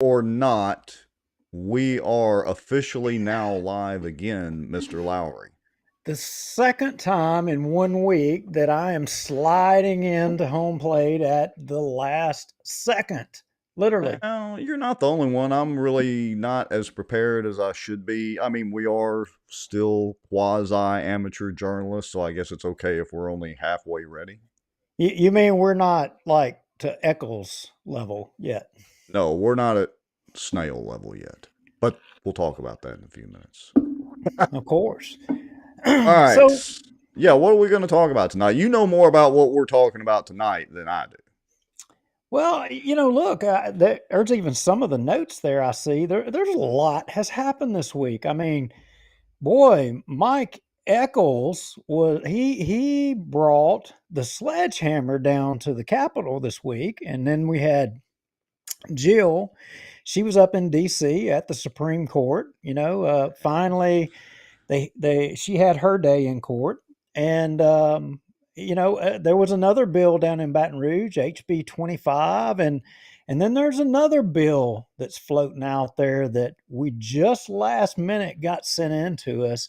or not, we are officially now live again, Mr. Lowry. The second time in 1 week that I am sliding into home plate at the last second. Literally. Well, you're not the only one. I'm really not as prepared as I should be. I mean, we are still quasi amateur journalists, so I guess it's okay if we're only halfway ready. You mean we're not like to Echols level yet? No, we're not at snail level yet, but we'll talk about that in a few minutes. Of course. All right. So, Yeah, what are we going to talk about tonight? You know more about what we're talking about tonight than I do. well, look, there's even some of the notes there I see. There's a lot has happened this week. I mean, boy, Mike Echols he brought the sledgehammer down to the Capitol this week, and then we had Jill. She was up in D.C. at the Supreme Court. Finally, she had her day in court, and there was another bill down in Baton Rouge, HB 25, and then there's another bill that's floating out there that we just last minute got sent in to us,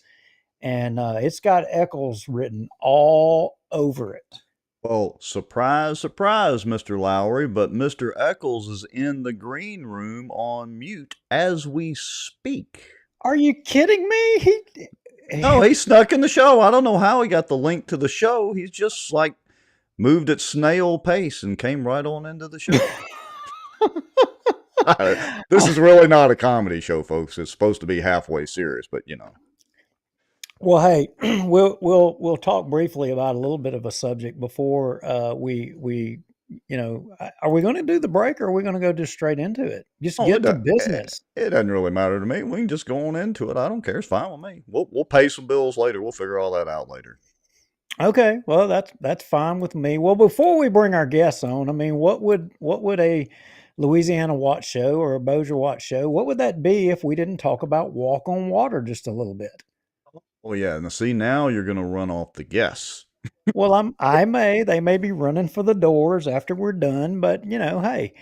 and it's got Eccles written all over it. Well, surprise, surprise, Mr. Lowry, but Mr. Eccles is in the green room on mute as we speak. Are you kidding me? No, he snuck in the show. I don't know how he got the link to the show. He's just like moved at snail pace and came right on into the show. This is really not a comedy show, folks. It's supposed to be halfway serious, but you know. Well, hey, we'll talk briefly about a little bit of a subject before we are we going to do the break or are we going to go just straight into it? Just Oh, get to business. it doesn't really matter to me. We can just go on into it. I don't care. It's fine with me. We'll pay some bills later. We'll figure all that out later. Okay, well that's fine with me. Well, before we bring our guests on, I mean, what would a Louisiana Watch show or a Bossier Watch show? What would that be if we didn't talk about walk on water just a little bit? Oh yeah, and see now you're gonna run off the guess. Well, they may be running for the doors after we're done, but hey,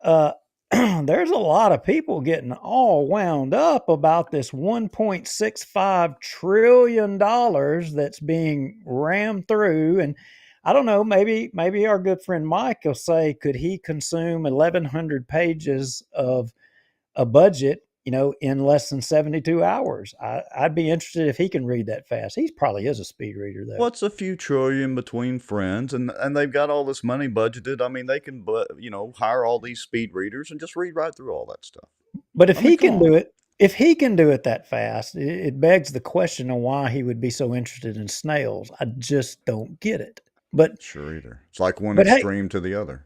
uh, there's a lot of people getting all wound up about this $1.65 trillion that's being rammed through. And I don't know, maybe our good friend Mike will say, could he consume 1,100 pages of a budget, in less than 72 hours? I'd be interested if he can read that fast. He probably is a speed reader, though. What's a few trillion between friends, and they've got all this money budgeted. I mean, they can, hire all these speed readers and just read right through all that stuff. But I mean, come on. if he can do it that fast, it begs the question of why he would be so interested in snails. I just don't get it. But Sure, either. It's like one but hey, extreme to the other.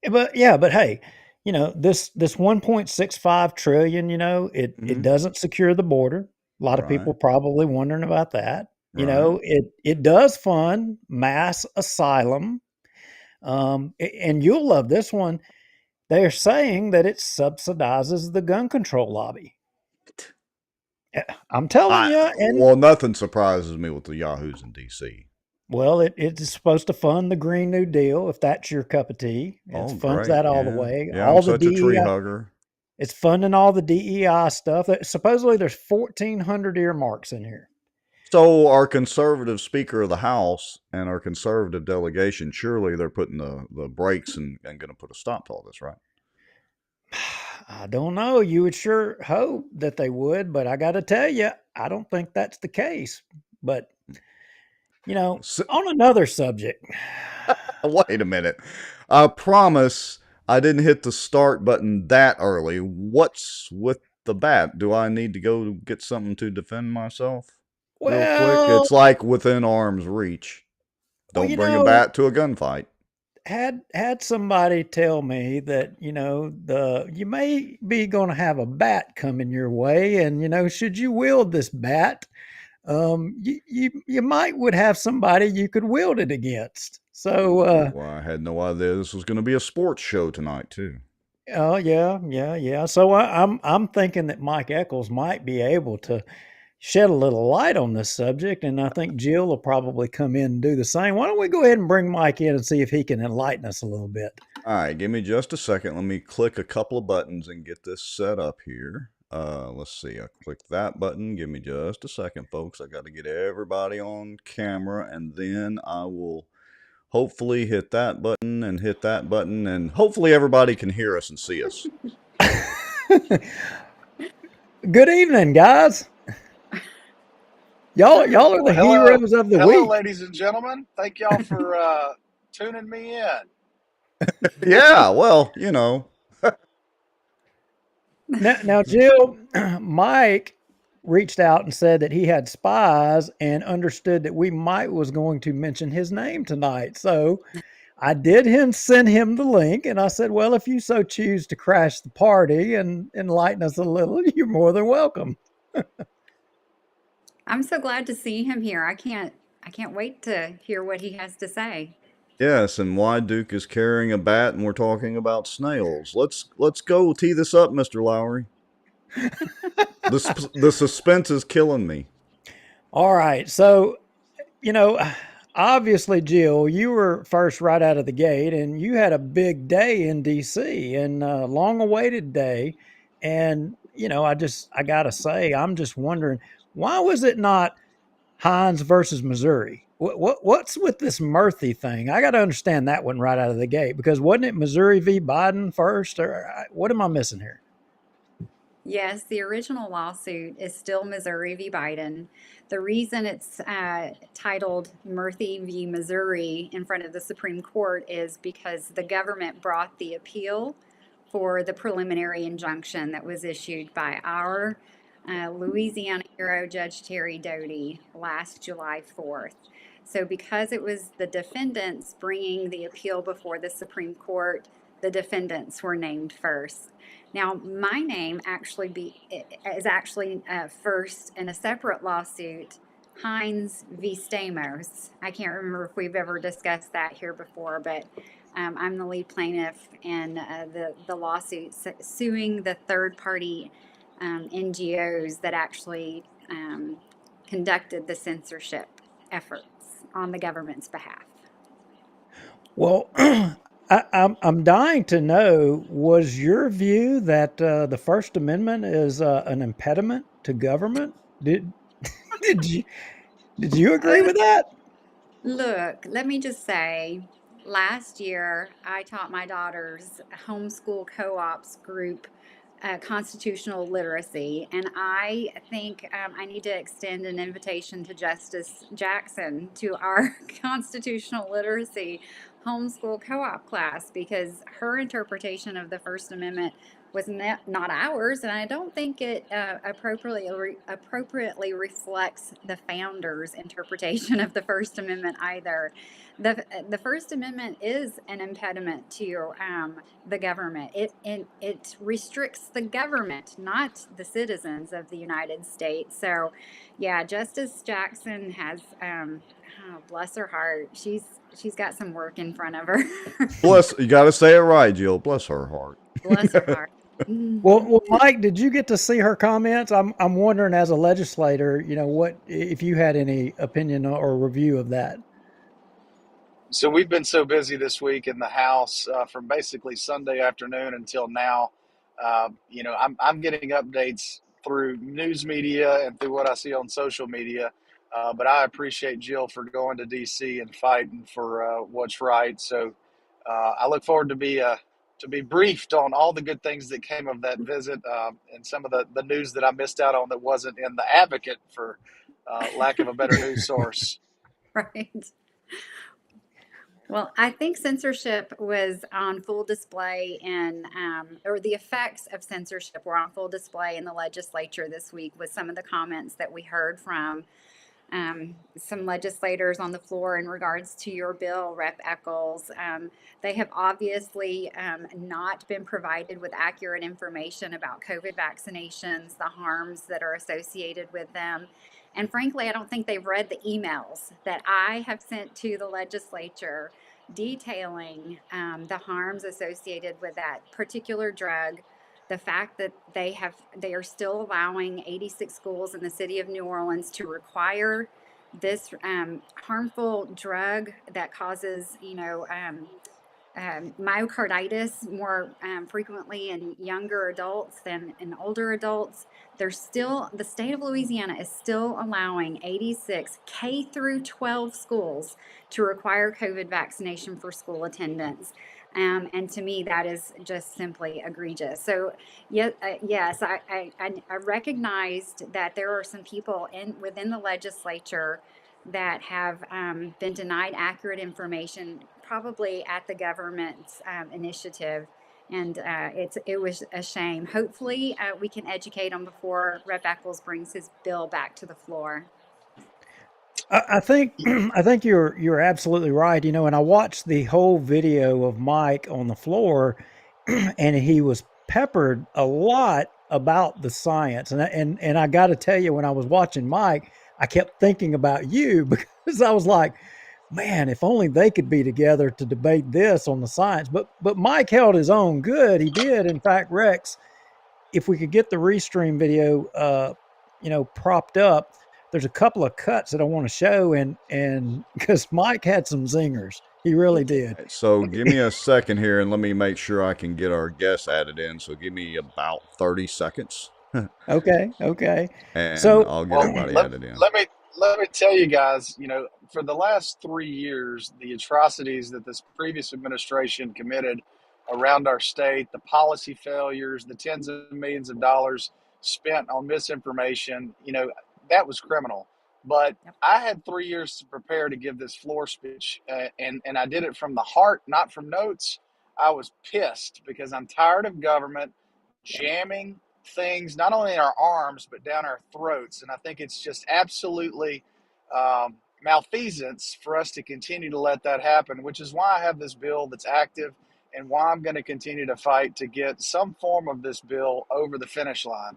but hey, this 1.65 trillion, it Mm-hmm. doesn't secure the border. A lot of Right. people probably wondering about that. Right. It does fund mass asylum. And you'll love this one. They're saying that it subsidizes the gun control lobby. I'm telling you, and Well, nothing surprises me with the Yahoos in D.C. well, it's supposed to fund the Green New Deal if that's your cup of tea. It Oh, funds great. that all the Yeah. way. Yeah, I'm All the such a tree DEI, hugger. it's funding all the DEI stuff. Supposedly, there's 1,400 earmarks in here. So, our conservative Speaker of the House and our conservative delegation, surely they're putting the brakes and going to put a stop to all this, right? I don't know. You would sure hope that they would, but I got to tell you, I don't think that's the case. But So, on another subject. wait a minute. I promise I didn't hit the start button that early. What's with the bat? Do I need to go get something to defend myself real quick? Well, It's like within arm's reach. well, Don't bring a bat to a gunfight. had somebody tell me that you may be going to have a bat coming your way, and should you wield this bat, you might would have somebody you could wield it against. So Ooh, I had no idea this was going to be a sports show tonight, too. oh yeah. So I'm thinking that Mike Eccles might be able to shed a little light on this subject, and I think Jill will probably come in and do the same. Why don't we go ahead and bring Mike in and see if he can enlighten us a little bit? All right, give me just a second. Let me click a couple of buttons and get this set up here. Let's see. I click that button. Give me just a second, folks. I got to get everybody on camera, and then I will hopefully hit that button and hit that button, and hopefully everybody can hear us and see us. Good evening, guys. Y'all are the Well, hello, heroes of the hello, week. ladies and gentlemen. Thank y'all for tuning me in. Yeah, well, you know. Now, Jill, Mike reached out and said that he had spies and understood that we might was going to mention his name tonight. So I did him send him the link, and I said, "Well, if you so choose to crash the party and enlighten us a little, you're more than welcome." I'm so glad to see him here. I can't wait to hear what he has to say. Yes, and why Duke is carrying a bat and we're talking about snails. Let's go tee this up, Mr. Lowry. The suspense is killing me. All right, so you know, obviously, Jill, you were first right out of the gate, and you had a big day in D.C. and a long-awaited day. And I gotta say, I'm just wondering, why was it not Hines versus Missouri? What's with this Murphy thing? I got to understand that one right out of the gate because wasn't it Missouri v. Biden first, or what am I missing here? Yes, the original lawsuit is still Missouri v. Biden. The reason it's titled Murphy v. Missouri in front of the Supreme Court is because the government brought the appeal for the preliminary injunction that was issued by our Louisiana hero, Judge Terry Doty, last July 4th. So, because it was the defendants bringing the appeal before the Supreme Court, the defendants were named first. Now, my name is actually first in a separate lawsuit, Hines v. Stamos. I can't remember if we've ever discussed that here before, but I'm the lead plaintiff in the lawsuit suing the third party NGOs that actually conducted the censorship efforts on the government's behalf. Well, I'm dying to know, was your view that the First Amendment is an impediment to government? Did did you did you agree with that? Look, let me just say, last year I taught my daughter's homeschool co-ops group constitutional literacy, and I think I need to extend an invitation to Justice Jackson to our constitutional literacy homeschool co-op class because her interpretation of the First Amendment was not ours, and I don't think it appropriately reflects the founders' interpretation of the First Amendment either. The First Amendment is an impediment to the government. It restricts the government, not the citizens of the United States. So, yeah, Justice Jackson has, oh, bless her heart, she's got some work in front of her. Bless, you got to say it right, Jill. Bless her heart. Bless her heart. Well, Mike, did you get to see her comments? I'm wondering, as a legislator, what if you had any opinion or review of that? So we've been so busy this week in the house from basically Sunday afternoon until now. I'm getting updates through news media and through what I see on social media. But I appreciate Jill for going to DC and fighting for what's right. So I look forward to be briefed on all the good things that came of that visit and some of the news that I missed out on that wasn't in the Advocate for lack of a better news source. Right. Well, I think censorship was on full display or the effects of censorship were on full display in the legislature this week with some of the comments that we heard from some legislators on the floor in regards to your bill, Rep. Echols. They have obviously not been provided with accurate information about COVID vaccinations, the harms that are associated with them. And frankly, I don't think they've read the emails that I have sent to the legislature detailing the harms associated with that particular drug the fact that they are still allowing 86 schools in the city of New Orleans to require this harmful drug that causes, myocarditis more frequently in younger adults than in older adults. The state of Louisiana is still allowing 86 K through 12 schools to require COVID vaccination for school attendance. And to me, that is just simply egregious. So, yes, I recognized that there are some people within the legislature that have been denied accurate information, probably at the government's initiative. And it was a shame. Hopefully, we can educate them before Rep. Echols brings his bill back to the floor. I think I think you're absolutely right. And I watched the whole video of Mike on the floor, and he was peppered a lot about the science. And I got to tell you, when I was watching Mike, I kept thinking about you because I was like, man, if only they could be together to debate this on the science. But Mike held his own good. He did. In fact, Rex, if we could get the restream video, propped up, there's a couple of cuts that I want to show, and because Mike had some zingers, he really did. So give me a second here and let me make sure I can get our guests added in. So give me about 30 seconds Okay. and So I'll get Well, everybody let, added in. let me let me tell you guys, for the last 3 years, the atrocities that this previous administration committed around our state, the policy failures, the tens of millions of dollars spent on misinformation, that was criminal. But Yep. I had 3 years to prepare to give this floor speech, and I did it from the heart, not from notes. I was pissed because I'm tired of government jamming things not only in our arms but down our throats, and I think it's just absolutely malfeasance for us to continue to let that happen, which is why I have this bill that's active and why I'm going to continue to fight to get some form of this bill over the finish line.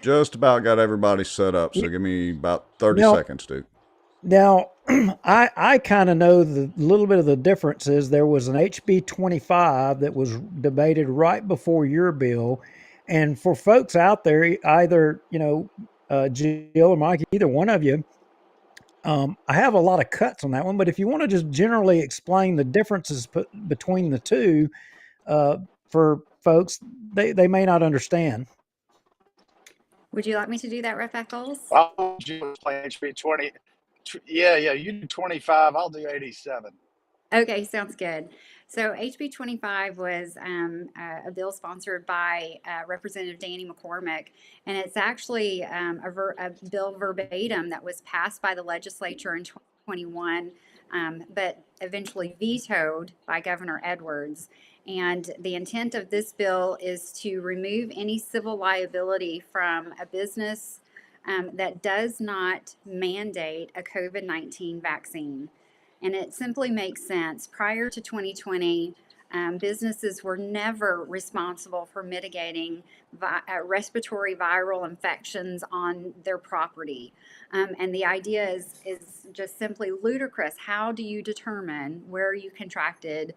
Just about got everybody set up. So give me about 30 now, seconds, Duke. now I kind of know the little bit of the differences. There was an HB 25 that was debated right before your bill, and for folks out there, either Jill or Mike, either one of you, I have a lot of cuts on that one. But if you want to just generally explain the differences between the two, for folks, they may not understand. Would you like me to do that, Rep. Echols? I'll play HB 20. Yeah, you do 25. I'll do 87. Okay, sounds good. So HB 25 was a bill sponsored by Representative Danny McCormick, and it's actually a bill verbatim that was passed by the legislature in 2021, but eventually vetoed by Governor Edwards. And the intent of this bill is to remove any civil liability from a business that does not mandate a COVID-19 vaccine. And it simply makes sense. Prior to 2020, businesses were never responsible for mitigating respiratory viral infections on their property. And the idea is just simply ludicrous. How do you determine where you contracted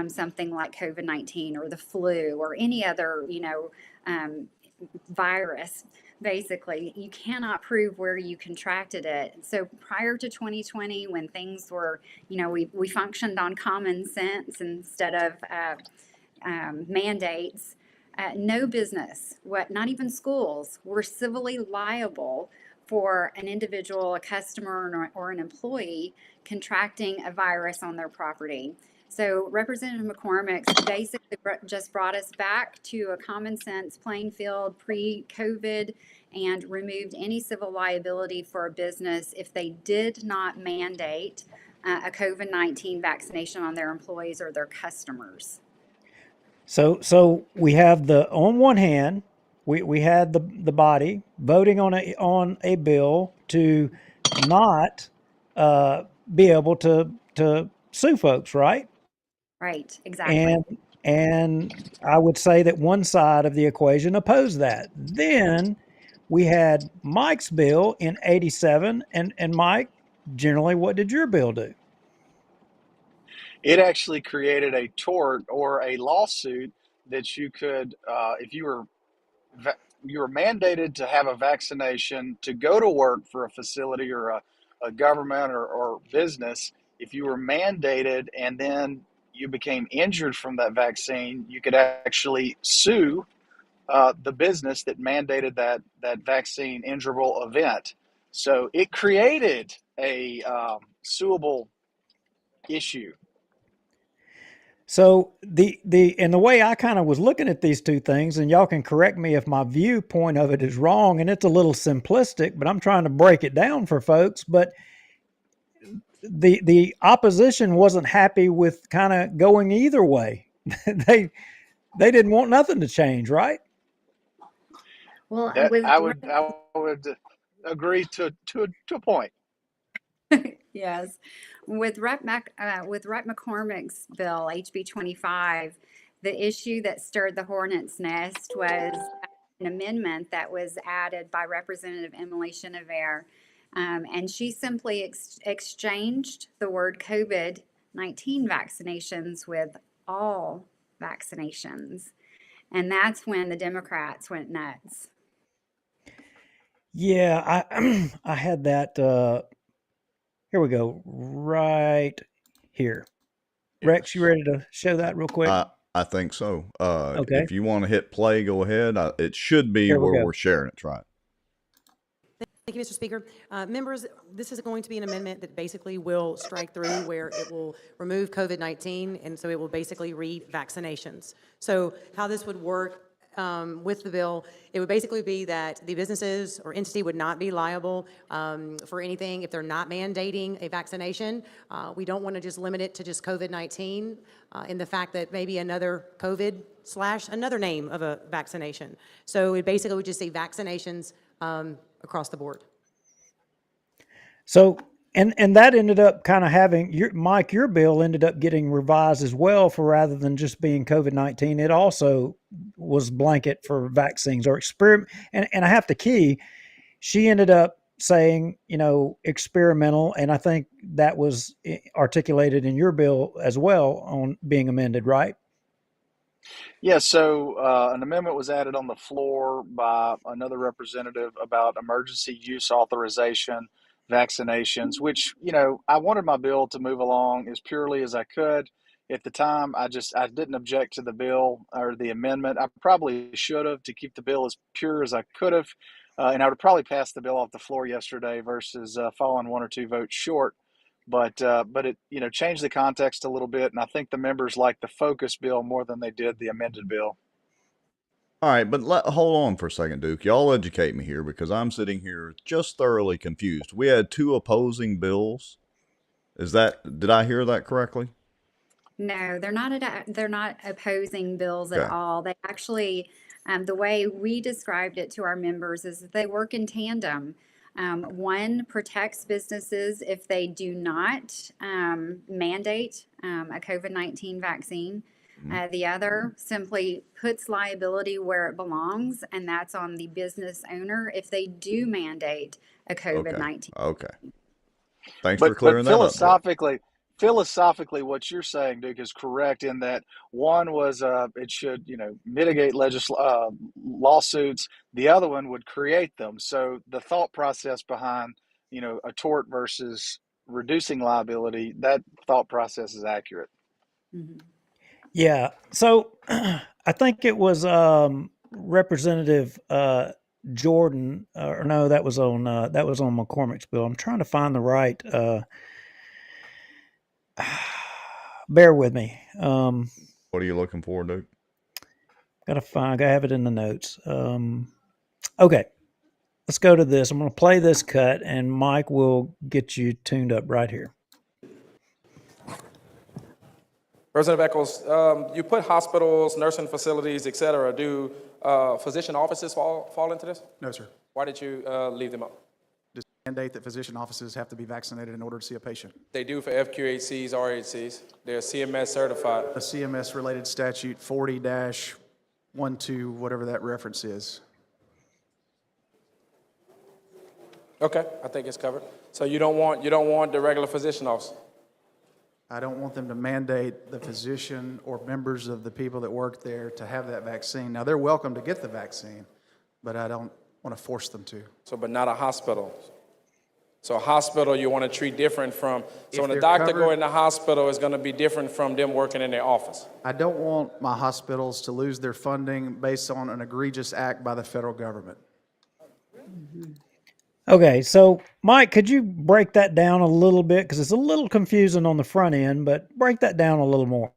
something like COVID-19 or the flu or any other, virus? Basically, you cannot prove where you contracted it. So prior to 2020, when things were, we functioned on common sense instead of mandates. No business, not even schools, were civilly liable for an individual, a customer, or an employee contracting a virus on their property. So Representative McCormick basically just brought us back to a common sense playing field pre-COVID and removed any civil liability for a business if they did not mandate a COVID-19 vaccination on their employees or their customers. So we have on one hand, we had the body voting on a bill to not be able to sue folks, right? Right, exactly. And I would say that one side of the equation opposed that. Then we had Mike's bill in 87, and Mike, generally, what did your bill do? It actually created a tort or a lawsuit that you could, if you were mandated to have a vaccination to go to work for a facility or a government or business. If you were mandated and then you became injured from that vaccine, you could actually sue the business that mandated that vaccine injurable event. So it created a suable issue. So the way I kind of was looking at these two things, and y'all can correct me if my viewpoint of it is wrong, and it's a little simplistic, but I'm trying to break it down for folks. But the opposition wasn't happy with kind of going either way. they they didn't want nothing to change, right? Well, That with I would agree to a point. yes, with Rep McCormick's bill HB 25, the issue that stirred the hornet's nest was an amendment that was added by Representative Emily Chenevert, and she simply exchanged the word COVID-19 vaccinations with all vaccinations, and that's when the Democrats went nuts. Yeah, I I had that. Here we go, right here. Rex, you Yes. ready to show that real quick? I think so. Okay, If you want to hit play, go ahead. It should be here we where go. we're sharing it, right? Thank you, Mr. Speaker. Members, this is going to be an amendment that basically will strike through where it will remove COVID-19, and so it will basically read vaccinations. So how this would work with the bill, it would basically be that the businesses or entity would not be liable for anything if they're not mandating a vaccination. We don't want to just limit it to just COVID-19 in the fact that maybe another COVID / another name of a vaccination. So it basically would just say vaccinations across the board. So, and that ended up kind of having Mike, your bill ended up getting revised as well for rather than just being COVID-19, it also was blanket for vaccines or experiment. And I have to key, she ended up saying, experimental. And I think that was articulated in your bill as well on being amended, right? Yeah, so an amendment was added on the floor by another representative about emergency use authorization, vaccinations, which, I wanted my bill to move along as purely as I could. At the time, I didn't object to the bill or the amendment. I probably should have to keep the bill as pure as I could have. And I would probably pass the bill off the floor yesterday versus falling one or two votes short. But it changed the context a little bit, and I think the members liked the focus bill more than they did the amended bill. All right, but hold on for a second, Duke. Y'all educate me here because I'm sitting here just thoroughly confused. We had two opposing bills. Did I hear that correctly? No, they're not opposing bills at Okay. all. They actually, the way we described it to our members is that they work in tandem. One protects businesses if they do not mandate a COVID-19 vaccine. Mhm. The other simply puts liability where it belongs, and that's on the business owner if they do mandate a Okay. COVID-19. Okay. Thanks for But clearing that up, Brett. philosophically, what you're saying, Duke, is correct in that one was it should mitigate lawsuits. The other one would create them. So the thought process behind a tort versus reducing liability, that thought process is accurate. Mhm. Yeah. So I think it was Representative Jordan, or no, that was on McCormick's bill. I'm trying to find the right. Bear with me. What are you looking for, Duke? Gotta have it in the notes. Okay, let's go to this. I'm going to play this cut, and Mike will get you tuned up right here. Representative Echols, you put hospitals, nursing facilities, et cetera. Do physician offices fall into this? No, sir. Why did you leave them out? Just mandate that physician offices have to be vaccinated in order to see a patient. They do for FQHCs, RHCs. They're CMS certified. A CMS-related statute 40-12, whatever that reference is. Okay, I think it's covered. So you don't want the regular physician office? I don't want them to mandate the physician or members of the people that work there to have that vaccine. Now, they're welcome to get the vaccine, but I don't want to force them to. So, but not a hospital. So a hospital you want to treat different from, so when a they're doctor go covered- in the hospital, it's going to be different from them working in their office. I don't want my hospitals to lose their funding based on an egregious act by the federal government. Okay, so Mike, could you break that down a little bit? Because it's a little confusing on the front end, but break that down a little more.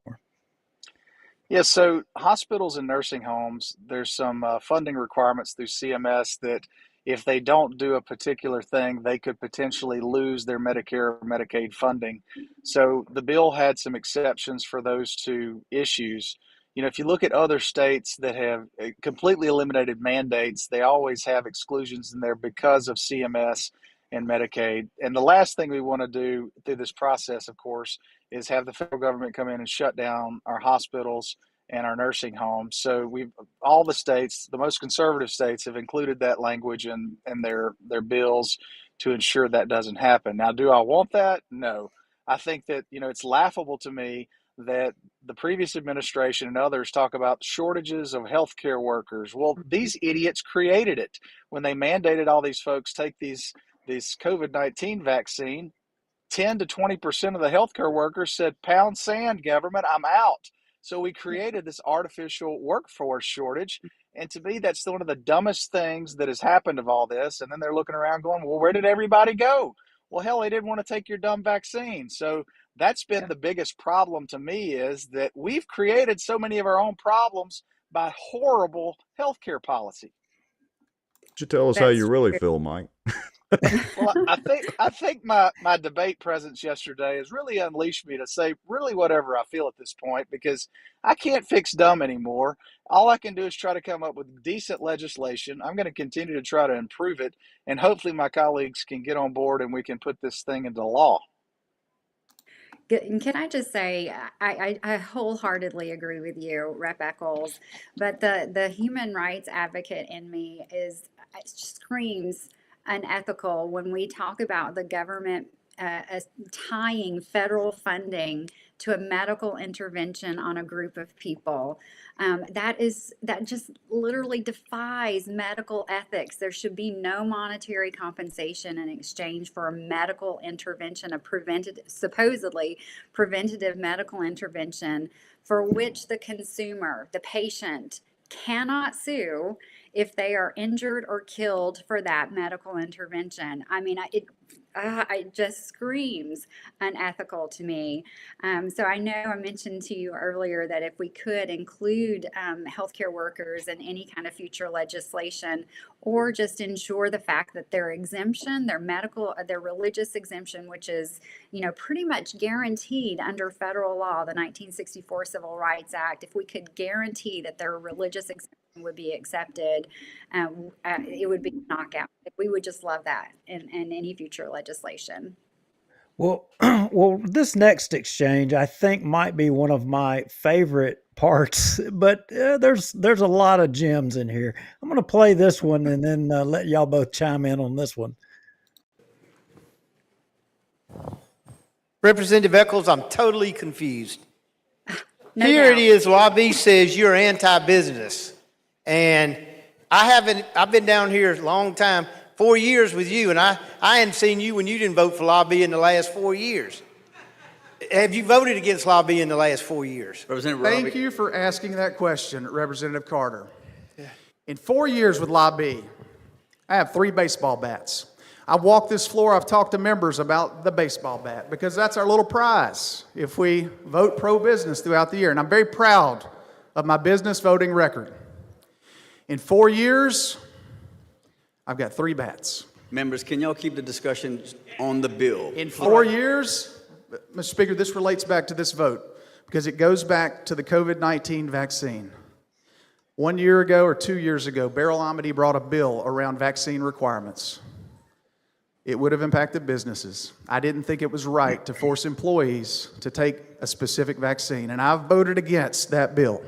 Yes, so hospitals and nursing homes, there's some funding requirements through CMS that if they don't do a particular thing, they could potentially lose their Medicare or Medicaid funding. So the bill had some exceptions for those two issues. You know, if you look at other states that have completely eliminated mandates, they always have exclusions in there because of CMS and Medicaid. And the last thing we want to do through this process, of course, is have the federal government come in and shut down our hospitals and our nursing homes. So all the states, the most conservative states, have included that language in their bills to ensure that doesn't happen. Now, do I want that? No. I think that, you know, it's laughable to me that the previous administration and others talk about shortages of healthcare workers. Well, these idiots created it when they mandated all these folks take these COVID-19 vaccine. 10 to 20% of the healthcare workers said, "Pound sand, government, I'm out." So we created this artificial workforce shortage. And to me, that's one of the dumbest things that has happened of all this. And then they're looking around going, well, where did everybody go? Well, hell, they didn't want to take your dumb vaccine. So that's been the biggest problem to me, is that we've created so many of our own problems by horrible healthcare policy. Could you tell us how That's you really true. feel, Mike? Well, I think my debate presence yesterday has really unleashed me to say really whatever I feel at this point, because I can't fix dumb anymore. All I can do is try to come up with decent legislation. I'm going to continue to try to improve it, and hopefully my colleagues can get on board and we can put this thing into law. And can I just say, I wholeheartedly agree with you, Rep. Echols, but the human rights advocate in me screams unethical when we talk about the government tying federal funding to a medical intervention on a group of people. That just literally defies medical ethics. There should be no monetary compensation in exchange for a medical intervention, supposedly preventative medical intervention for which the consumer, the patient, cannot sue if they are injured or killed for that medical intervention. I mean, it just screams unethical to me. So I know I mentioned to you earlier that if we could include healthcare workers in any kind of future legislation, or just ensure the fact that their exemption, their religious exemption, which is, you know, pretty much guaranteed under federal law, the 1964 Civil Rights Act, if we could guarantee that their religious exemption would be accepted, it would be a knockout. We would just love that in any future legislation. Well, well, this next exchange I think might be one of my favorite parts, but there's a lot of gems in here. I'm going to play this one and then let y'all both chime in on this one. Representative Echols, I'm totally confused. No Here doubt. it is, lobby says you're anti-business. And I've been down here a long time, 4 years with you, and I hadn't seen you when you didn't vote for lobby in the last 4 years. Have you voted against lobby in the last 4 years? Thank you for asking that question, Representative Carter. In 4 years with lobby, I have 3 baseball bats. I've walked this floor, I've talked to members about the baseball bat, because that's our little prize if we vote pro-business throughout the year. And I'm very proud of my business voting record. In 4 years, I've got 3 bats. Members, can y'all keep the discussion on the bill? In 4 years, Mr. Speaker, this relates back to this vote because it goes back to the COVID-19 vaccine. 1 year ago or 2 years ago, Beryl Amity brought a bill around vaccine requirements. It would have impacted businesses. I didn't think it was right to force employees to take a specific vaccine, and I voted against that bill.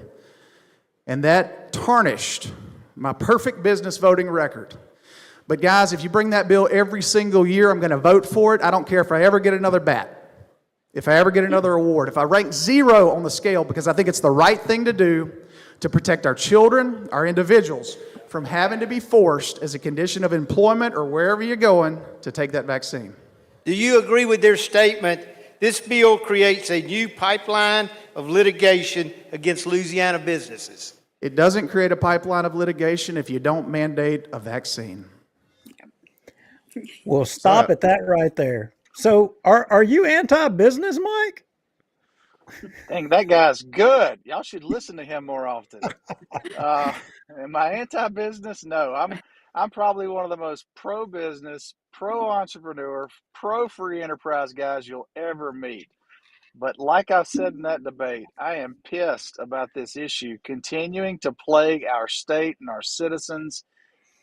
And that tarnished my perfect business voting record. But guys, if you bring that bill every single year, I'm going to vote for it. I don't care if I ever get another bat. if I ever get another award, if I rank 0 on the scale because I think it's the right thing to do to protect our children, our individuals, from having to be forced as a condition of employment or wherever you're going to take that vaccine. Do you agree with their statement? This bill creates a new pipeline of litigation against Louisiana businesses. It doesn't create a pipeline of litigation if you don't mandate a vaccine. Well, stop at that right there. So are you anti-business, Mike? Dang, that guy's good. Y'all should listen to him more often. Am I anti-business? No, I'm probably one of the most pro-business, pro-entrepreneur, pro-free enterprise guys you'll ever meet. But like I've said in that debate, I am pissed about this issue continuing to plague our state and our citizens.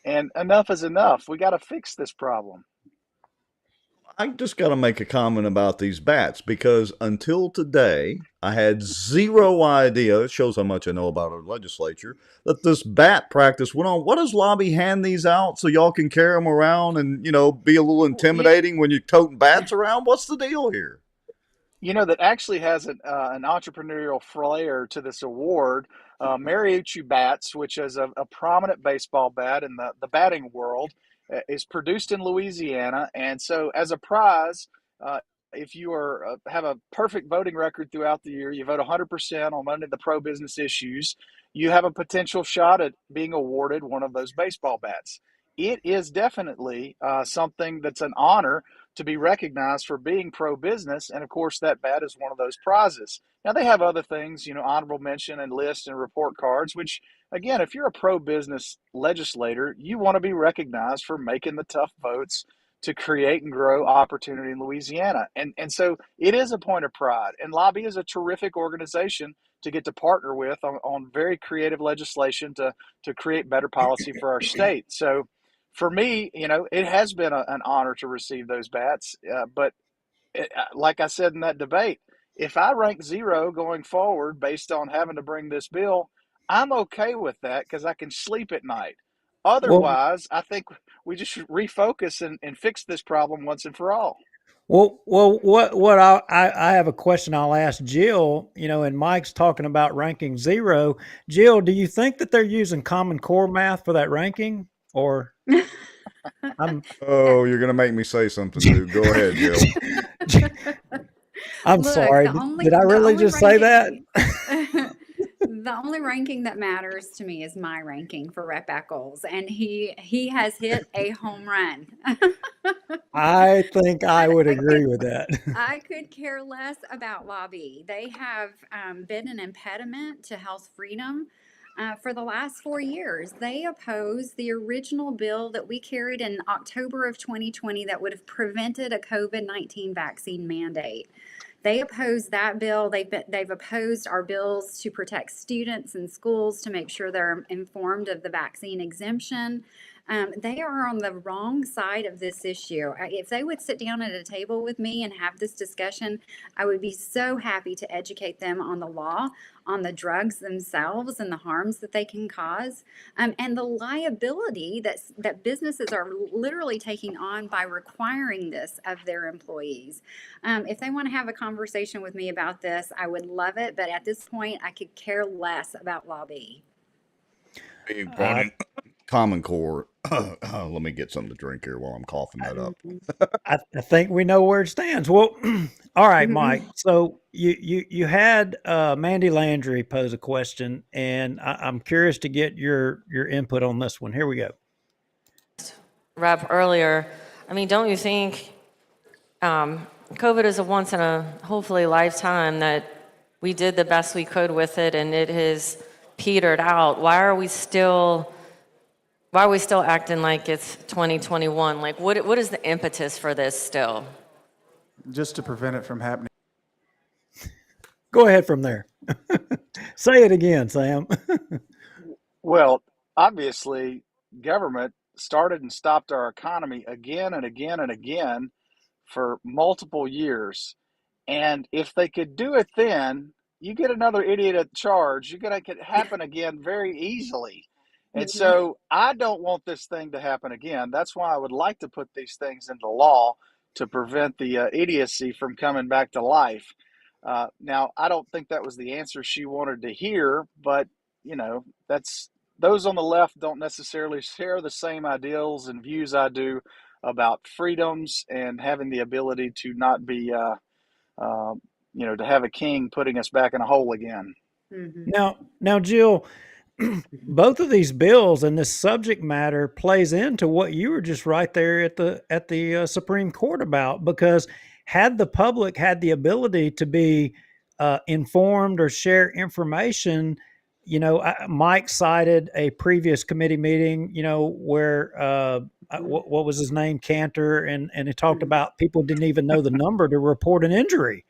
And enough is enough. We got to fix this problem. I just got to make a comment about these bats because until today, I had zero idea. It shows how much I know about our legislature that this bat practice went on. What does Lobby hand these out so y'all can carry them around and, be a little intimidating when you're toting bats around? What's the deal here? That actually has an entrepreneurial flair to this award. Mariucci Bats, which is a prominent baseball bat in the batting world, is produced in Louisiana. And so as a prize, if you have a perfect voting record throughout the year, you vote 100% on any of the pro-business issues, you have a potential shot at being awarded one of those baseball bats. It is definitely something that's an honor to be recognized for being pro-business. And of course, that bat is one of those prizes. Now, they have other things, honorable mention and list and report cards, which, again, if you're a pro-business legislator, you want to be recognized for making the tough votes to create and grow opportunity in Louisiana. And so it is a point of pride. And Lobby is a terrific organization to get to partner with on very creative legislation to create better policy for our state. So for me, it has been an honor to receive those bats. But like I said in that debate, if I rank 0 going forward based on having to bring this bill, I'm okay with that because I can sleep at night. Well, Otherwise, I think we just should refocus and fix this problem once and for all. what I have a question I'll ask Jill, and Mike's talking about ranking 0. Jill, do you think that they're using Common Core math for that ranking? Or I'm Oh, you're going to make me say something, dude. Go ahead, Jill. I'm Look, sorry. Did I really just say that? The only ranking that matters to me is my ranking for Rep Echols, and he has hit a home run. I think I would agree with that. I could care less about Lobby. They have been an impediment to health freedom for the last 4 years. They opposed the original bill that we carried in October of 2020 that would have prevented a COVID-19 vaccine mandate. They opposed that bill. They've opposed our bills to protect students in schools to make sure they're informed of the vaccine exemption. They are on the wrong side of this issue. If they would sit down at a table with me and have this discussion, I would be so happy to educate them on the law, on the drugs themselves and the harms that they can cause, and the liability that businesses are literally taking on by requiring this of their employees. If they want to have a conversation with me about this, I would love it. But at this point, I could care less about Lobby. You brought in Common Core. Let me get something to drink here while I'm coughing that up. I think we know where it stands. Well, all right, Mike. So you had Mandy Landry pose a question, and I'm curious to get your input on this one. Here we go. Rep earlier, don't you think COVID is a once in a hopefully lifetime that we did the best we could with it and it has petered out? Why are we still acting like it's 2021? Like, what is the impetus for this still? Just to prevent it from happening. Go ahead from there. Say it again, Sam. Well, obviously, government started and stopped our economy again and again and again for multiple years. And if they could do it then, you get another idiot at charge, you're going to get it happen again very easily. And so I don't want this thing to happen again. That's why I would like to put these things into law to prevent the idiocy from coming back to life. Now, I don't think that was the answer she wanted to hear, but that's those on the left don't necessarily share the same ideals and views I do about freedoms and having the ability to not be, to have a king putting us back in a hole again. Mm-hmm. Now, Jill, both of these bills and this subject matter plays into what you were just right there at the Supreme Court about, because had the public had the ability to be informed or share information, Mike cited a previous committee meeting, where what was his name, Cantor, and it talked about people didn't even know the number to report an injury,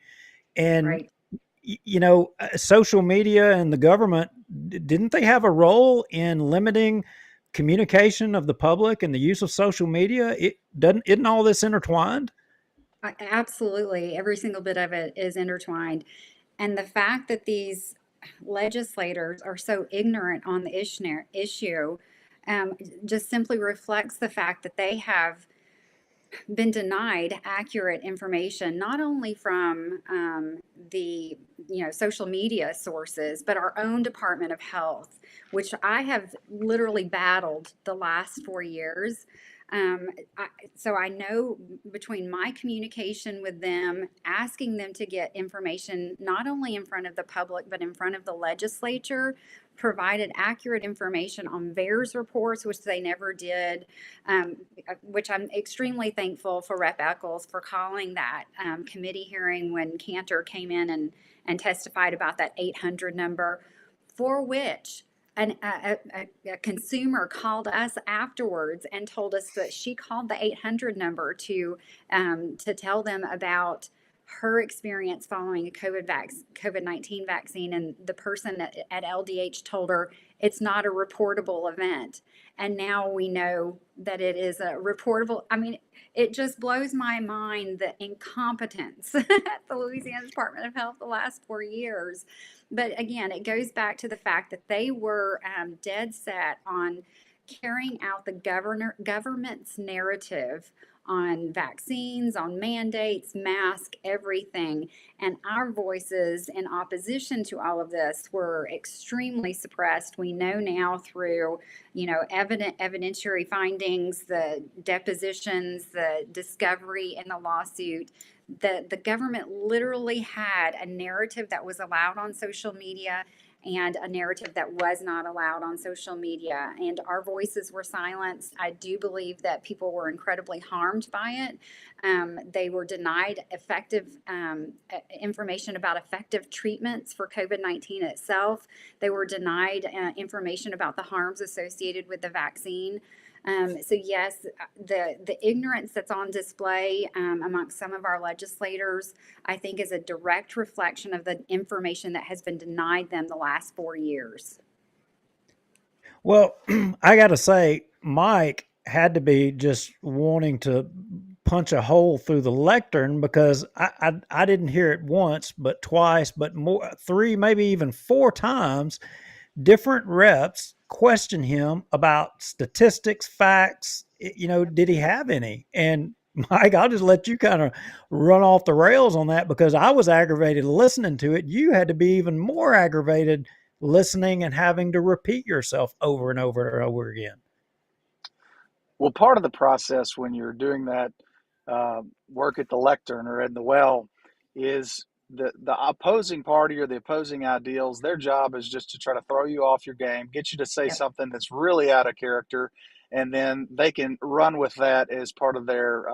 and Right. social media and the government, didn't they have a role in limiting communication of the public and the use of social media? Isn't all this intertwined? Absolutely. Every single bit of it is intertwined. And the fact that these legislators are so ignorant on the issue just simply reflects the fact that they have been denied accurate information, not only from the social media sources, but our own Department of Health, which I have literally battled the last 4 years. So I know between my communication with them, asking them to get information not only in front of the public, but in front of the legislature, provided accurate information on VAERS reports, which they never did, which I'm extremely thankful for Rep. Echols for calling that committee hearing when Cantor came in and testified about that 800 number, for which a consumer called us afterwards and told us that she called the 800 number to tell them about her experience following a COVID-19 vaccine, and the person at LDH told her it's not a reportable event. And now we know that it is a reportable. I mean, it just blows my mind, the incompetence at the Louisiana Department of Health the last 4 years. But again, it goes back to the fact that they were dead set on carrying out the government's narrative on vaccines, on mandates, mask, everything. And our voices in opposition to all of this were extremely suppressed. We know now through, evidentiary findings, the depositions, the discovery in the lawsuit, that the government literally had a narrative that was allowed on social media and a narrative that was not allowed on social media. And our voices were silenced. I do believe that people were incredibly harmed by it. They were denied effective information about effective treatments for COVID-19 itself. They were denied information about the harms associated with the vaccine. So yes, the ignorance that's on display amongst some of our legislators, I think, is a direct reflection of the information that has been denied them the last 4 years. Well, I got to say, Mike had to be just wanting to punch a hole through the lectern, because I didn't hear it once, but twice, but more, 3, maybe even 4 times, different reps question him about statistics, facts. Did he have any? And Mike, I'll just let you kind of run off the rails on that, because I was aggravated listening to it. You had to be even more aggravated listening and having to repeat yourself over and over and over again. Well, part of the process when you're doing that work at the lectern or in the well is the opposing party or the opposing ideals. Their job is just to try to throw you off your game, get you to say something that's really out of character, and then they can run with that as part of their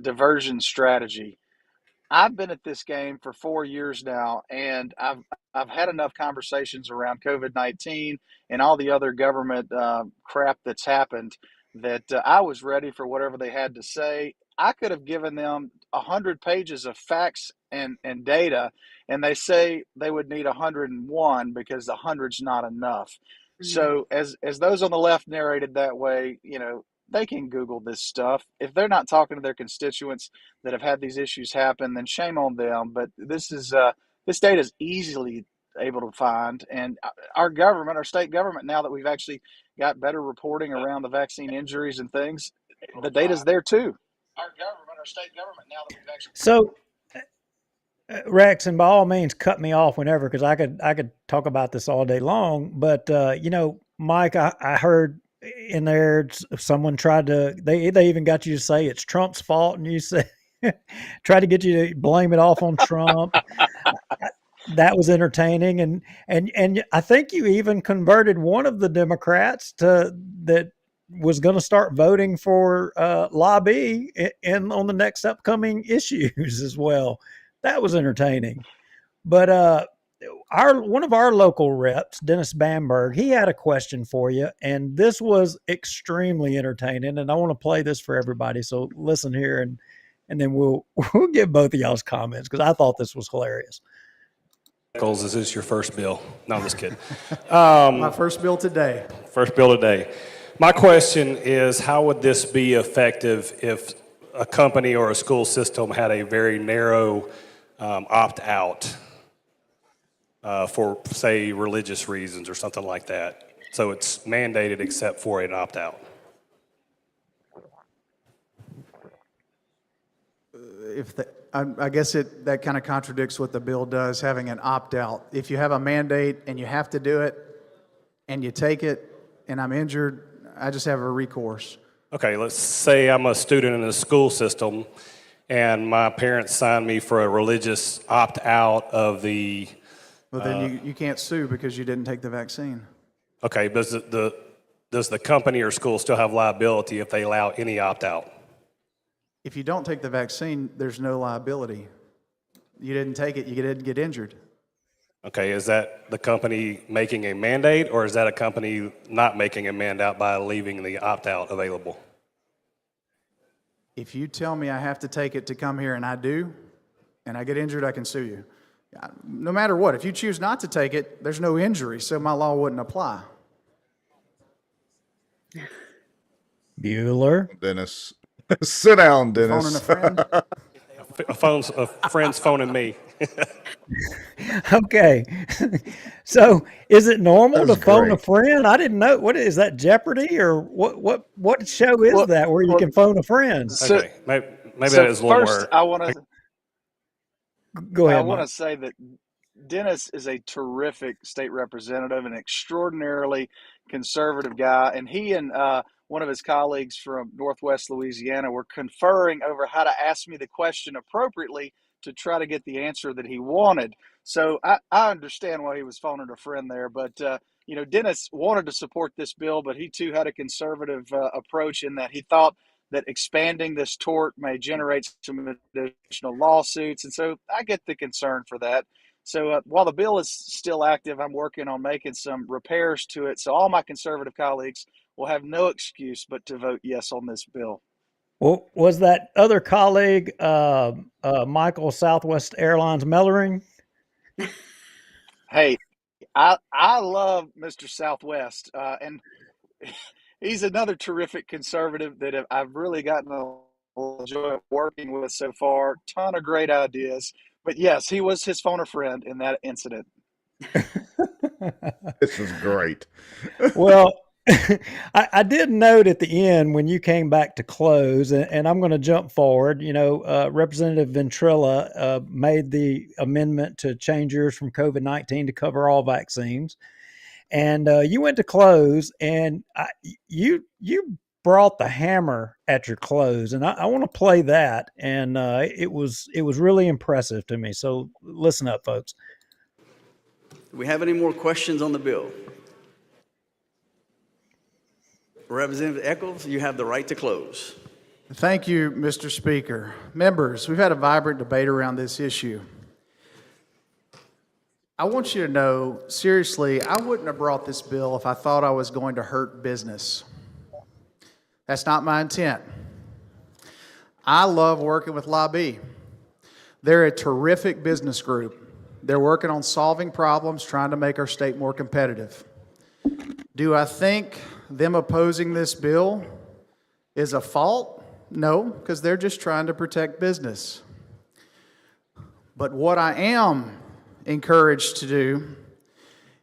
diversion strategy. I've been at this game for 4 years now, and I've had enough conversations around COVID-19 and all the other government crap that's happened that I was ready for whatever they had to say. I could have given them 100 pages of facts and data, and they say they would need 101 because the 100's not enough. Mm-hmm. So as those on the left narrated that way, they can Google this stuff. If they're not talking to their constituents that have had these issues happen, then shame on them. But this data is easily able to find. And our government, our state government, now that we've actually got better reporting around the vaccine injuries and things, the data's there too. our government, our state government, now that we've actually. So, Rex, and by all means, cut me off whenever, because I could talk about this all day long. But Mike, I heard in there someone tried to they even got you to say it's Trump's fault, and you said tried to get you to blame it off on Trump. That was entertaining, and I think you even converted one of the Democrats to that was going to start voting for lobby in on the next upcoming issues as well. That was entertaining. But our one of our local reps, Dennis Bamberg, he had a question for you, and this was extremely entertaining. And I want to play this for everybody. So listen here, and then we'll get both of y'all's comments because I thought this was hilarious. Echols, is this your first bill? No, I'm just kidding. My first bill today. First bill today. My question is, how would this be effective if a company or a school system had a very narrow opt-out for, say, religious reasons or something like that? So it's mandated except for an opt-out. I guess that kind of contradicts what the bill does, having an opt-out. If you have a mandate and you have to do it, and you take it, and I'm injured, I just have a recourse. Okay, let's say I'm a student in the school system, and my parents signed me for a religious opt-out of the... Well, then you can't sue because you didn't take the vaccine. Okay, does the company or school still have liability if they allow any opt-out? If you don't take the vaccine, there's no liability. You didn't take it, you didn't get injured. Okay, is that the company making a mandate, or is that a company not making a mandate by leaving the opt-out available? If you tell me I have to take it to come here and I do, and I get injured, I can sue you. No matter what, if you choose not to take it, there's no injury, so my law wouldn't apply. Bueller. Dennis. Sit down, Dennis. Phoning a friend? A friend's phoning me. Okay. So is it normal to phone great. a friend? I didn't know. What is that, Jeopardy, or what show is that where you can phone a friend? So, Okay, maybe that is a little first, word. I want to. Go ahead, I want to Mike. say that Dennis is a terrific state representative, an extraordinarily conservative guy, and he and one of his colleagues from Northwest Louisiana were conferring over how to ask me the question appropriately to try to get the answer that he wanted. So I understand why he was phoning a friend there, but Dennis wanted to support this bill, but he too had a conservative approach in that he thought that expanding this tort may generate some additional lawsuits. And so I get the concern for that. So while the bill is still active, I'm working on making some repairs to it. So all my conservative colleagues will have no excuse but to vote yes on this bill. Well, was that other colleague, Michael, Southwest Airlines Mellering? Hey, I love Mr. Southwest, and he's another terrific conservative that I've really gotten a enjoy working with so far. Ton of great ideas. But yes, he was his phone a friend in that incident. This is great. Well, I did note at the end when you came back to close, and I'm going to jump forward. Representative Ventrilla made the amendment to change yours from COVID-19 to cover all vaccines, and you went to close, and you brought the hammer at your close, and I want to play that, and it was really impressive to me. So listen up, folks. Do we have any more questions on the bill? Representative Echols, you have the right to close. Thank you, Mr. Speaker. Members, we've had a vibrant debate around this issue. I want you to know, seriously, I wouldn't have brought this bill if I thought I was going to hurt business. That's not my intent. I love working with Lobby. They're a terrific business group. They're working on solving problems, trying to make our state more competitive. Do I think them opposing this bill is a fault? No, because they're just trying to protect business. But what I am encouraged to do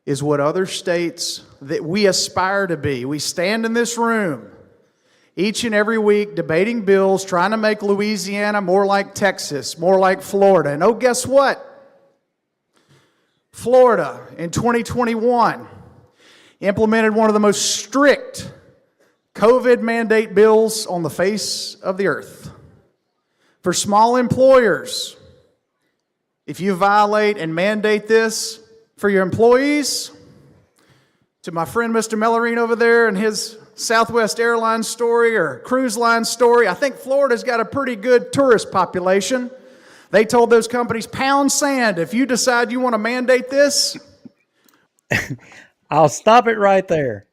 is what other states that we aspire to be. We stand in this room each and every week debating bills, trying to make Louisiana more like Texas, more like Florida. And oh, guess what? Florida in 2021 implemented one of the most strict COVID mandate bills on the face of the earth. For small employers, if you violate and mandate this for your employees, to my friend Mr. Mellerine over there and his Southwest Airlines story or cruise line story, I think Florida's got a pretty good tourist population. They told those companies, pound sand, if you decide you want to mandate this. I'll stop it right there.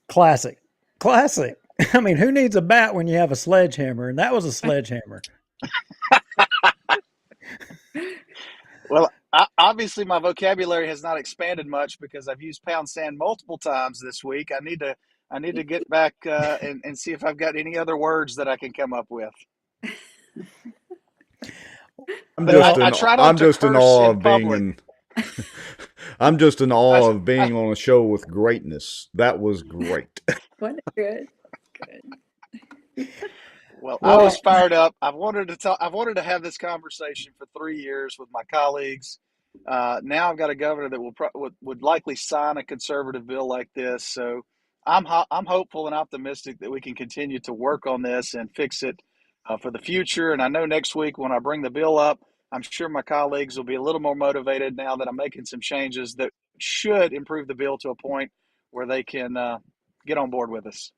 Classic. I mean, who needs a bat when you have a sledgehammer? And that was a sledgehammer. Well, obviously my vocabulary has not expanded much because I've used pound sand multiple times this week. I need to get back and see if I've got any other words that I can come up with. I'm just in awe of being in. I'm just in awe of being on a show with greatness. That was great. What good. Well, I was fired up. I've wanted to have this conversation for 3 years with my colleagues. Now I've got a governor that would likely sign a conservative bill like this. So I'm hopeful and optimistic that we can continue to work on this and fix it for the future. And I know next week when I bring the bill up, I'm sure my colleagues will be a little more motivated now that I'm making some changes that should improve the bill to a point where they can get on board with us.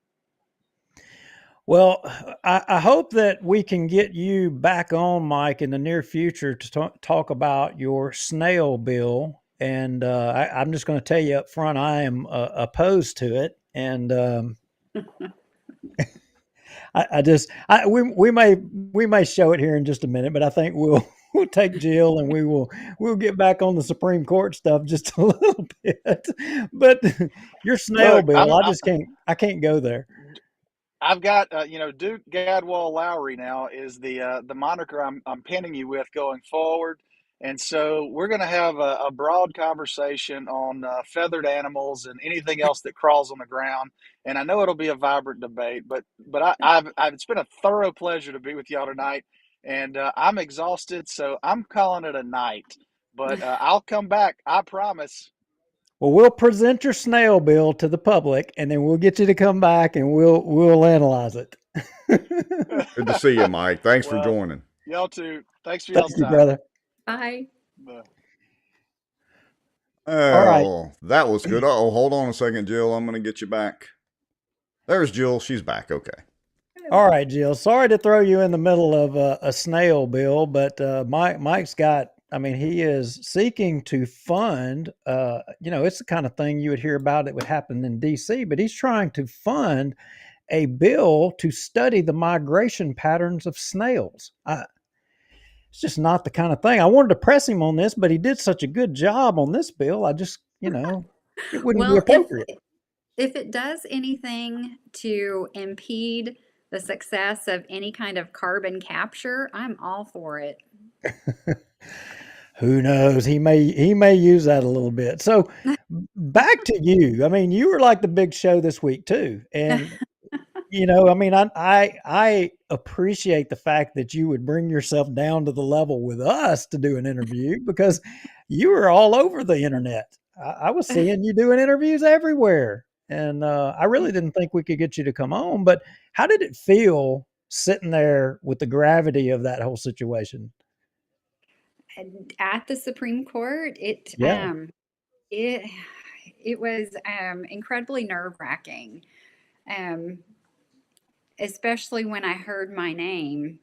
Well, I hope that we can get you back on, Mike, in the near future to talk about your snail bill. And I'm just going to tell you up front, I am opposed to it. And we may show it here in just a minute, but I think we'll take Jill and we'll get back on the Supreme Court stuff just a little bit. But your snail bill, I can't go there. I've got, Duke Gadwall Lowry now is the moniker I'm pinning you with going forward. And so we're going to have a broad conversation on feathered animals and anything else that crawls on the ground. And I know it'll be a vibrant debate, but it's been a thorough pleasure to be with y'all tonight. And I'm exhausted, so I'm calling it a night. But I'll come back, I promise. Well, we'll present your snail bill to the public, and then we'll get you to come back, and we'll analyze it. Good to see you, Mike. Thanks for joining. Y'all too. Thanks for y'all's time. Thank you, brother. Bye. All right. That was good. Hold on a second, Jill. I'm going to get you back. There's Jill. She's back. Okay. All right, Jill. Sorry to throw you in the middle of a snail bill, but Mike's got. I mean, he is seeking to fund, it's the kind of thing you would hear about it would happen in D.C., but he's trying to fund a bill to study the migration patterns of snails. It's just not the kind of thing. I wanted to press him on this, but he did such a good job on this bill. I just, it wouldn't be appropriate. If it does anything to impede the success of any kind of carbon capture, I'm all for it. Who knows? He may use that a little bit. So back to you. I mean, you were like the big show this week too. And, I appreciate the fact that you would bring yourself down to the level with us to do an interview because you were all over the internet. I was seeing you doing interviews everywhere. And I really didn't think we could get you to come on. But how did it feel sitting there with the gravity of that whole situation? At the Supreme Court, it was incredibly nerve-wracking, especially when I heard my name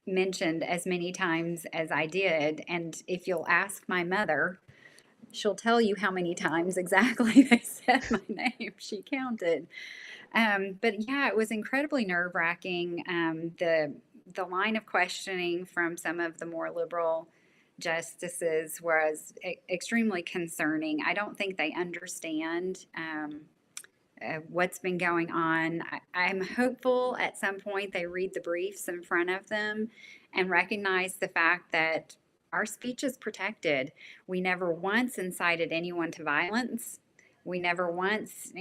mentioned as many times as I did. And if you'll ask my mother, she'll tell you how many times exactly they said my name. She counted. But yeah, it was incredibly nerve-wracking. The line of questioning from some of the more liberal justices was extremely concerning. I don't think they understand what's been going on. I'm hopeful at some point they read the briefs in front of them and recognize the fact that our speech is protected. We never once incited anyone to violence. We never once,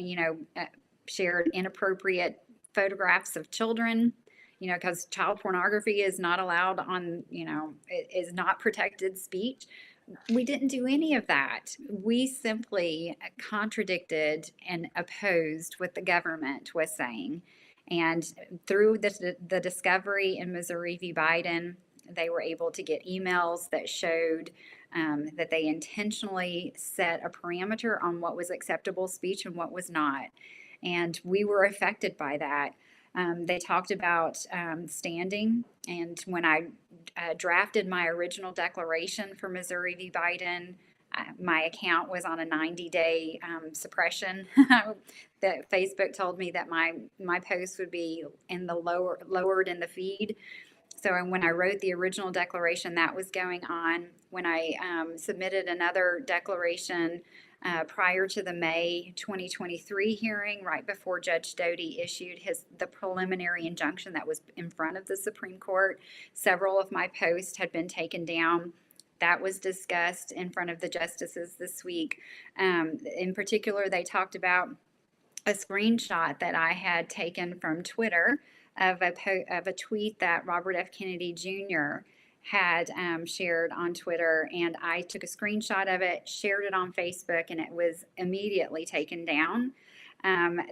shared inappropriate photographs of children, because child pornography is not allowed on, it is not protected speech. We didn't do any of that. We simply contradicted and opposed what the government was saying. And through the discovery in Missouri v. Biden, they were able to get emails that showed that they intentionally set a parameter on what was acceptable speech and what was not. And we were affected by that. They talked about standing, and when I drafted my original declaration for Missouri v. Biden, my account was on a 90-day suppression. That Facebook told me that my post would be in the lowered in the feed. So when I wrote the original declaration, that was going on. When I submitted another declaration prior to the May 2023 hearing, right before Judge Doty issued the preliminary injunction that was in front of the Supreme Court, several of my posts had been taken down. That was discussed in front of the justices this week. In particular, they talked about a screenshot that I had taken from Twitter of a tweet that Robert F. Kennedy Jr. had shared on Twitter, and I took a screenshot of it, shared it on Facebook, and it was immediately taken down.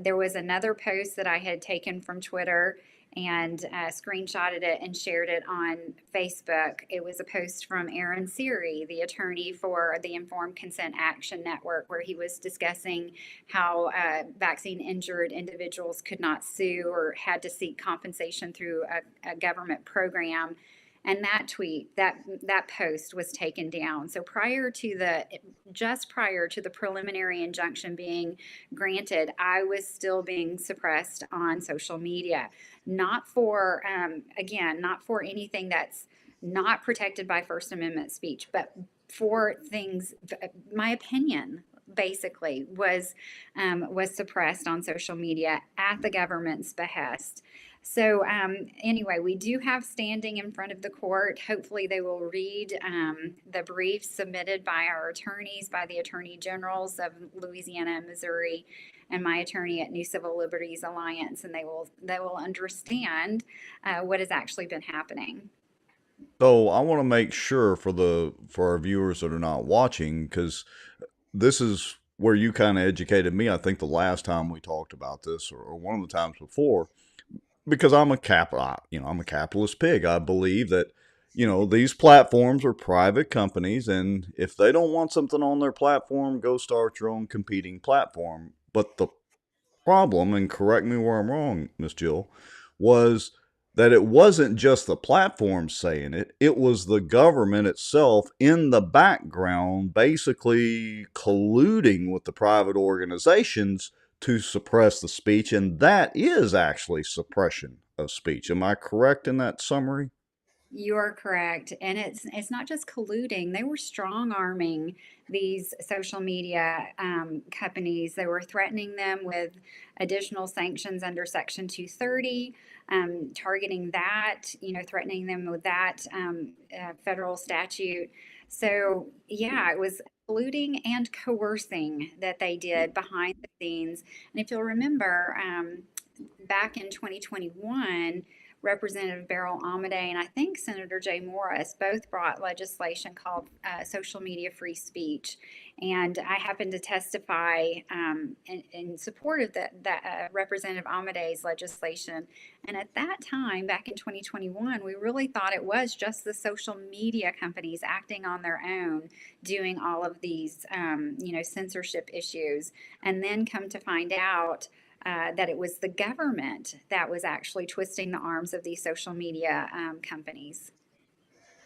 There was another post that I had taken from Twitter and screenshotted it and shared it on Facebook. It was a post from Aaron Siri, the attorney for the Informed Consent Action Network, where he was discussing how vaccine injured individuals could not sue or had to seek compensation through a government program. And that tweet, that post was taken down. So just prior to the preliminary injunction being granted, I was still being suppressed on social media. Not for, not for anything that's not protected by First Amendment speech, but for things, my opinion basically was suppressed on social media at the government's behest. So anyway, we do have standing in front of the court. Hopefully they will read the briefs submitted by our attorneys, by the attorney generals of Louisiana and Missouri, and my attorney at New Civil Liberties Alliance, and they will understand what has actually been happening. So I want to make sure for our viewers that are not watching, because this is where you kind of educated me. I think the last time we talked about this, or one of the times before. Because I'm a capitalist pig. I believe that, these platforms are private companies, and if they don't want something on their platform, go start your own competing platform. But the problem, and correct me where I'm wrong, Miss Jill, was that it wasn't just the platform saying it, it was the government itself in the background basically colluding with the private organizations to suppress the speech, and that is actually suppression of speech. Am I correct in that summary? You are correct. And it's not just colluding. They were strong arming these social media companies. They were threatening them with additional sanctions under Section 230, targeting that, threatening them with that federal statute. So, yeah, it was colluding and coercing that they did behind the scenes. And if you'll remember, back in 2021, Representative Beryl Amedee and I think Senator Jay Morris both brought legislation called Social Media Free Speech. And I happened to testify in support of that Representative Amedee's legislation. And at that time, back in 2021, we really thought it was just the social media companies acting on their own, doing all of these, censorship issues. And then come to find out that it was the government that was actually twisting the arms of these social media companies.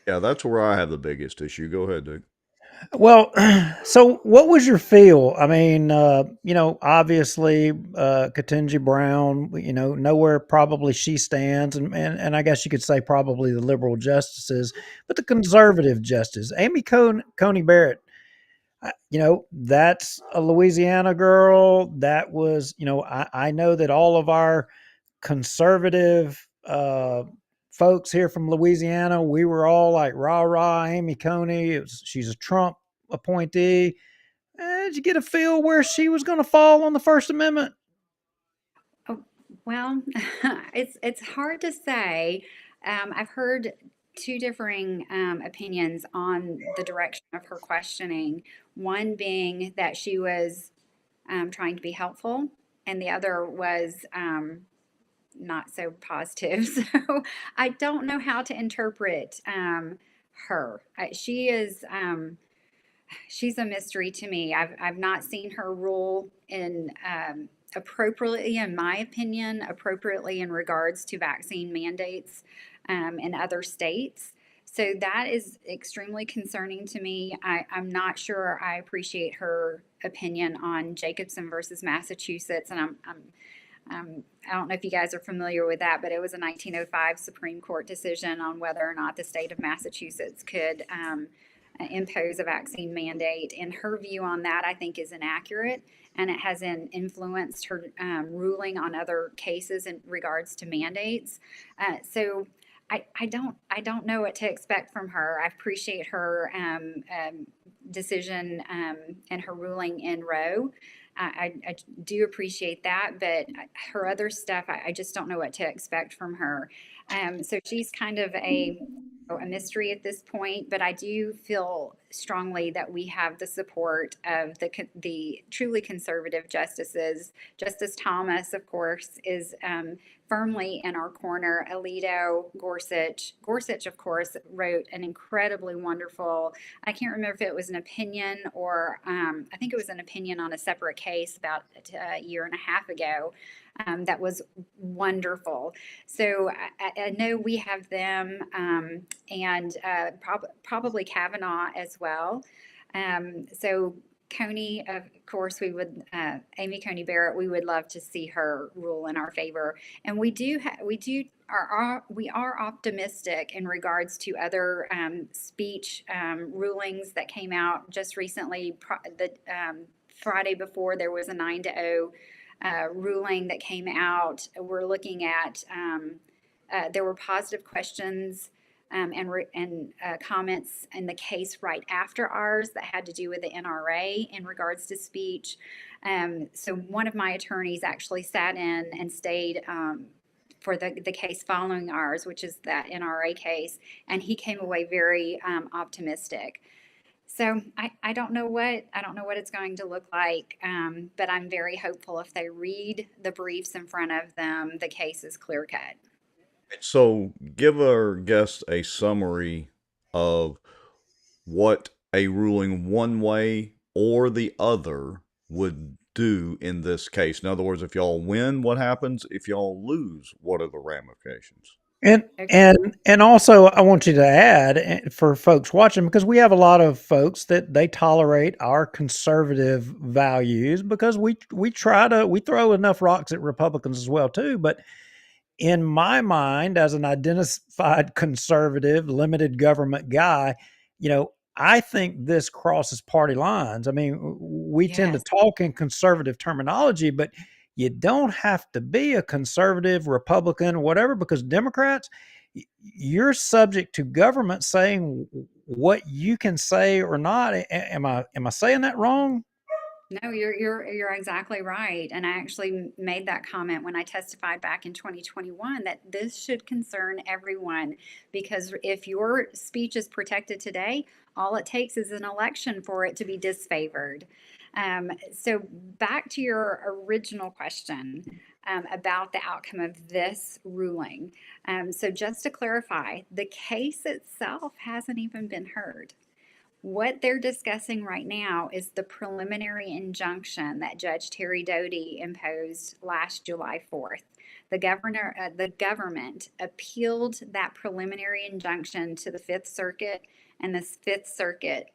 Yeah, that's where I have the biggest issue. Go ahead, Dick. Well, so what was your feel? I mean, obviously, Ketanji Brown, nowhere probably she stands, and I guess you could say probably the liberal justices, but the conservative justice, Amy Coney Barrett, that's a Louisiana girl. That was, I know that all of our conservative folks here from Louisiana, we were all like, rah, rah, Amy Coney. She's a Trump appointee. Did you get a feel where she was going to fall on the First Amendment? Oh, Well, it's hard to say. I've heard two differing opinions on the direction of her questioning. One being that she was trying to be helpful, and the other was not so positive. So I don't know how to interpret her. She is. She's a mystery to me. I've not seen her rule in appropriately, in my opinion, appropriately in regards to vaccine mandates in other states. So that is extremely concerning to me. I'm not sure I appreciate her opinion on Jacobson versus Massachusetts, and I don't know if you guys are familiar with that, but it was a 1905 Supreme Court decision on whether or not the state of Massachusetts could impose a vaccine mandate. And her view on that, I think, is inaccurate, and it has influenced her ruling on other cases in regards to mandates. So I don't know what to expect from her. I appreciate her decision and her ruling in Roe. I do appreciate that, but her other stuff, I just don't know what to expect from her. So she's kind of a mystery at this point, but I do feel strongly that we have the support of the truly conservative justices. Justice Thomas, of course, is firmly in our corner. Alito, Gorsuch, of course, wrote an incredibly wonderful, I can't remember if it was an opinion or I think it was an opinion on a separate case about a year and a half ago. That was wonderful. So I know we have them and probably Kavanaugh as well. So Coney, of course, Amy Coney Barrett, we would love to see her rule in our favor. And we are optimistic in regards to other speech rulings that came out just recently. The Friday before, there was a 9-0 ruling that came out. We're looking at there were positive questions and comments in the case right after ours that had to do with the NRA in regards to speech. So one of my attorneys actually sat in and stayed for the case following ours, which is that NRA case, and he came away very optimistic. So I don't know what it's going to look like, but I'm very hopeful if they read the briefs in front of them, the case is clear cut. So, give our guest a summary of what a ruling one way or the other would do in this case. In other words, if y'all win, what happens? If y'all lose, what are the ramifications? And also, I want you to add for folks watching, because we have a lot of folks that they tolerate our conservative values because we throw enough rocks at Republicans as well too. But in my mind, as an identified conservative, limited government guy, I think this crosses party lines. I mean, we tend to talk in conservative terminology, but you don't have to be a conservative, Republican, whatever, because Democrats, you're subject to government saying what you can say or not. Am I saying that wrong? No, you're exactly right. And I actually made that comment when I testified back in 2021 that this should concern everyone, because if your speech is protected today, all it takes is an election for it to be disfavored. So back to your original question about the outcome of this ruling. So just to clarify, the case itself hasn't even been heard. What they're discussing right now is the preliminary injunction that Judge Terry Doty imposed last July 4th. The government appealed that preliminary injunction to the Fifth Circuit, and the Fifth Circuit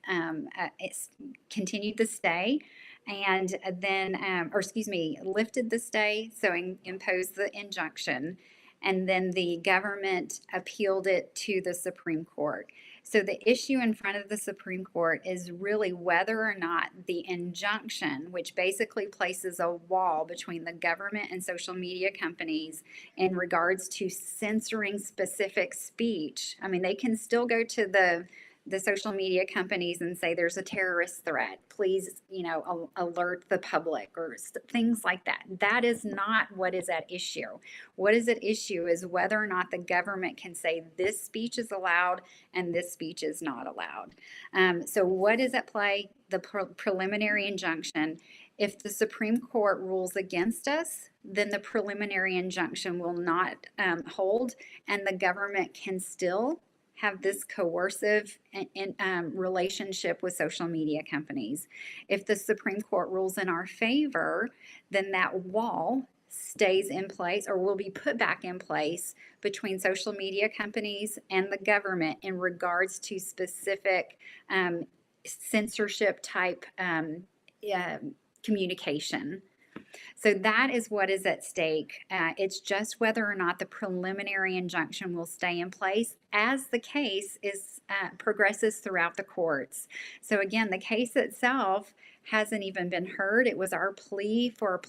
continued the stay, and then, lifted the stay, so imposed the injunction, and then the government appealed it to the Supreme Court. So the issue in front of the Supreme Court is really whether or not the injunction, which basically places a wall between the government and social media companies in regards to censoring specific speech. I mean, they can still go to the social media companies and say there's a terrorist threat, please, alert the public or things like that. That is not what is at issue. What is at issue is whether or not the government can say this speech is allowed and this speech is not allowed. So what is at play? The preliminary injunction. If the Supreme Court rules against us, then the preliminary injunction will not hold, and the government can still have this coercive relationship with social media companies. If the Supreme Court rules in our favor, then that wall stays in place or will be put back in place between social media companies and the government in regards to specific censorship type communication. So that is what is at stake. It's just whether or not the preliminary injunction will stay in place as the case is progresses throughout the courts. So again, the case itself hasn't even been heard. It was our plea for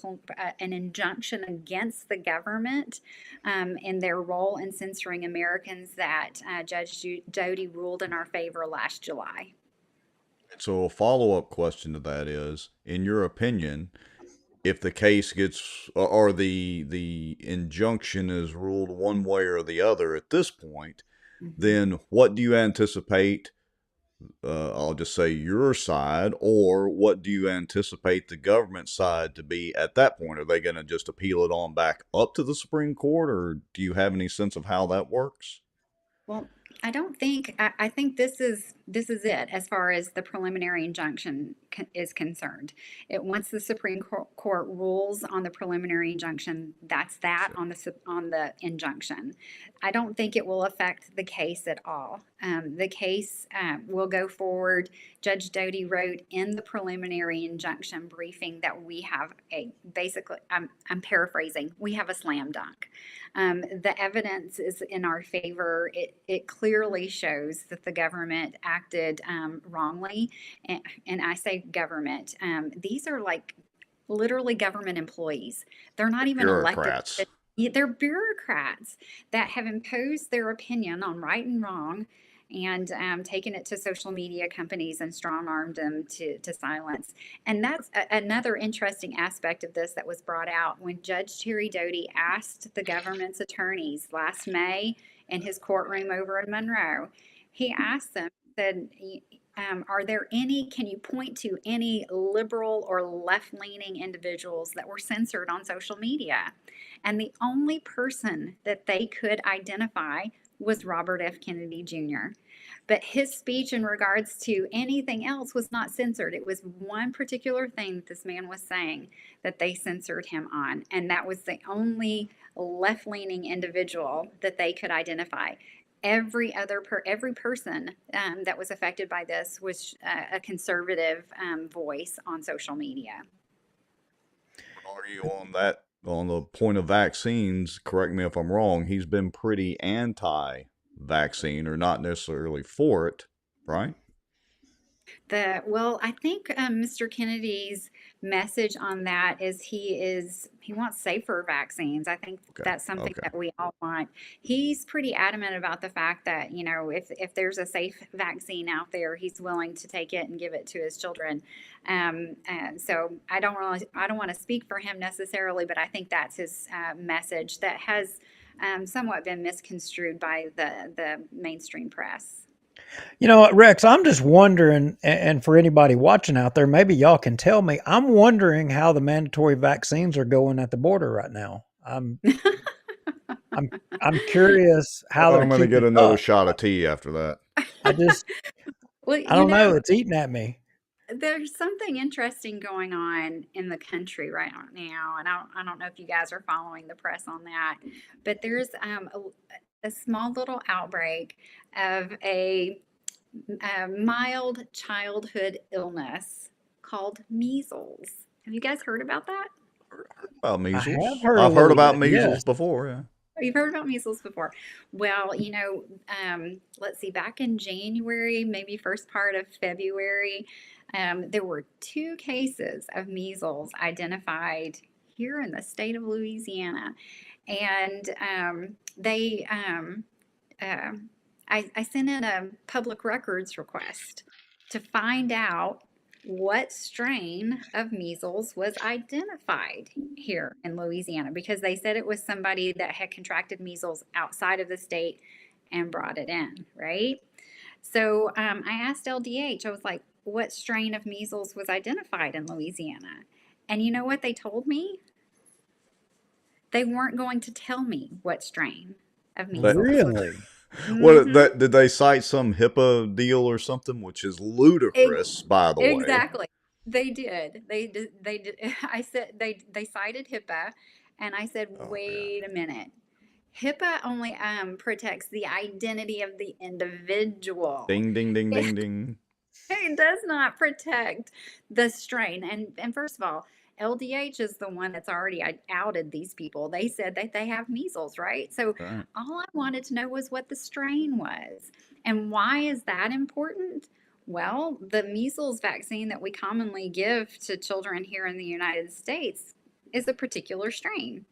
an injunction against the government in their role in censoring Americans that Judge Doty ruled in our favor last July. So a follow-up question to that is, in your opinion, if the case gets or the injunction is ruled one way or the other at this point, then what do you anticipate? I'll just say your side, or what do you anticipate the government side to be at that point? Are they going to just appeal it on back up to the Supreme Court, or do you have any sense of how that works? Well, I don't think, I think this is it as far as the preliminary injunction is concerned. Once the Supreme Court rules on the preliminary injunction, that's that on the injunction. I don't think it will affect the case at all. The case will go forward. Judge Doty wrote in the preliminary injunction briefing that we have basically, I'm paraphrasing, we have a slam dunk. The evidence is in our favor. It clearly shows that the government acted wrongly. And I say government. These are like literally government employees. They're not even Bureaucrats. elected. They're bureaucrats that have imposed their opinion on right and wrong and taken it to social media companies and strong-armed them to silence. And that's another interesting aspect of this that was brought out when Judge Terry Doty asked the government's attorneys last May in his courtroom over in Monroe. He asked them, said, are there any, can you point to any liberal or left-leaning individuals that were censored on social media? And the only person that they could identify was Robert F. Kennedy Jr. But his speech in regards to anything else was not censored. It was one particular thing that this man was saying that they censored him on. And that was the only left-leaning individual that they could identify. Every person that was affected by this was a conservative voice on social media. Are you on that? On the point of vaccines, correct me if I'm wrong, he's been pretty anti-vaccine or not necessarily for it, right? Well, I think Mr. Kennedy's message on that is he wants safer vaccines. I think that's something that we all want. He's pretty adamant about the fact that, if there's a safe vaccine out there, he's willing to take it and give it to his children. And so I don't want to speak for him necessarily, but I think that's his message that has somewhat been misconstrued by the mainstream press. Rex, I'm just wondering, and for anybody watching out there, maybe y'all can tell me, I'm wondering how the mandatory vaccines are going at the border right now. I'm curious how I'm going to get another shot of tea after that. I don't know. It's eating at me. There's something interesting going on in the country right now, and I don't know if you guys are following the press on that, but there's a small little outbreak of a mild childhood illness called measles. Have you guys heard about that? About measles? I've heard about measles before, yeah. You've heard about measles before. Well, let's see, back in January, maybe first part of February, there were 2 cases of measles identified here in the state of Louisiana. And I sent in a public records request to find out what strain of measles was identified here in Louisiana, because they said it was somebody that had contracted measles outside of the state and brought it in, right? So I asked LDH, I was like, what strain of measles was identified in Louisiana? And you know what they told me? They weren't going to tell me what strain of That measles. Really? what Mm-hmm. that did they cite some HIPAA deal or something, which is ludicrous, by the way. Exactly. They did. They did. They did. I said they cited HIPAA, and I said, Oh God. wait a minute. HIPAA only protects the identity of the individual. Ding ding ding It, ding ding. it does not protect the strain. And first of all, LDH is the one that's already outed these people. They said that they have measles, right? So All right. all I wanted to know was what the strain was. And why is that important? Well, the measles vaccine that we commonly give to children here in the United States is a particular strain.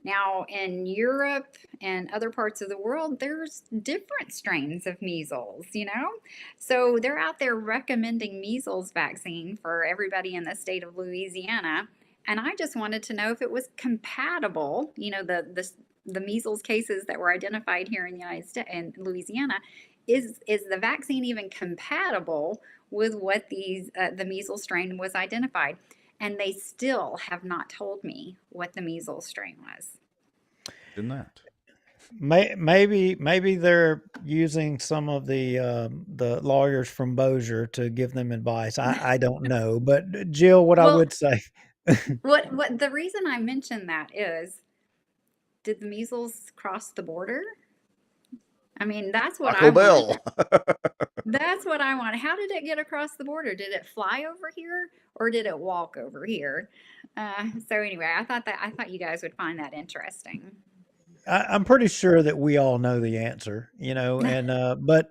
Now, in Europe and other parts of the world, there's different strains of measles, you know? So they're out there recommending measles vaccine for everybody in the state of Louisiana. And I just wanted to know if it was compatible, you know, the measles cases that were identified here in the United States and Louisiana, is the vaccine even compatible with what the measles strain was identified? And they still have not told me what the measles strain was. Didn't that? Maybe they're using some of the lawyers from Bossier to give them advice. I don't know, but Jill, what I Well, would say, what the reason I mentioned that is, did the measles cross the border? I mean, that's what I Taco want to Bell. know. That's what I want. How did it get across the border? Did it fly over here or did it walk over here? So anyway, I thought you guys would find that interesting. I'm pretty sure that we all know the answer, you know, and but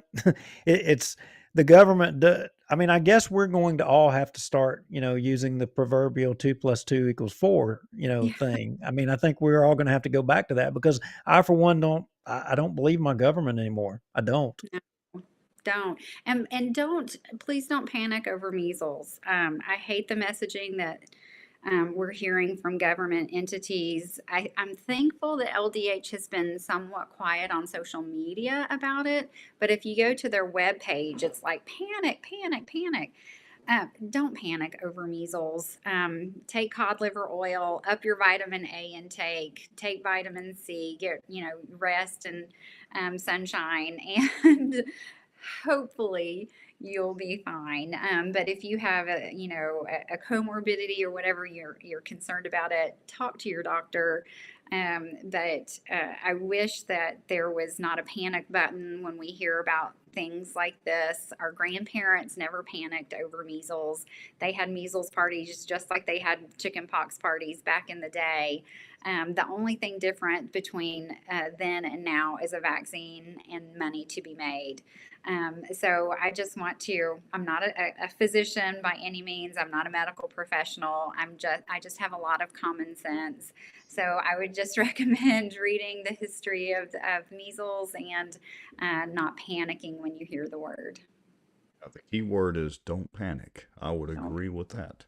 it's the government. I mean, I guess we're going to all have to start, you know, using the proverbial 2 + 2 = 4, you know, Yeah. thing. I mean, I think we're all going to have to go back to that because I, for one, don't. I don't believe my government anymore. I don't. Don't. And don't, please don't panic over measles. I hate the messaging that we're hearing from government entities. I'm thankful that LDH has been somewhat quiet on social media about it, but if you go to their webpage, it's like panic, panic, panic. Don't panic over measles. Take cod liver oil, up your vitamin A intake, take vitamin C, get, you know, rest and sunshine, and hopefully you'll be fine. But if you have a, you know, a comorbidity or whatever you're concerned about it, talk to your doctor. But I wish that there was not a panic button when we hear about things like this. Our grandparents never panicked over measles. They had measles parties just like they had chickenpox parties back in the day. The only thing different between then and now is a vaccine and money to be made. So I just want to, I'm not a physician by any means. I'm not a medical professional. I just have a lot of common sense. So I would just recommend reading the history of measles and not panicking when you hear the word. The key word is don't panic. I would agree with that.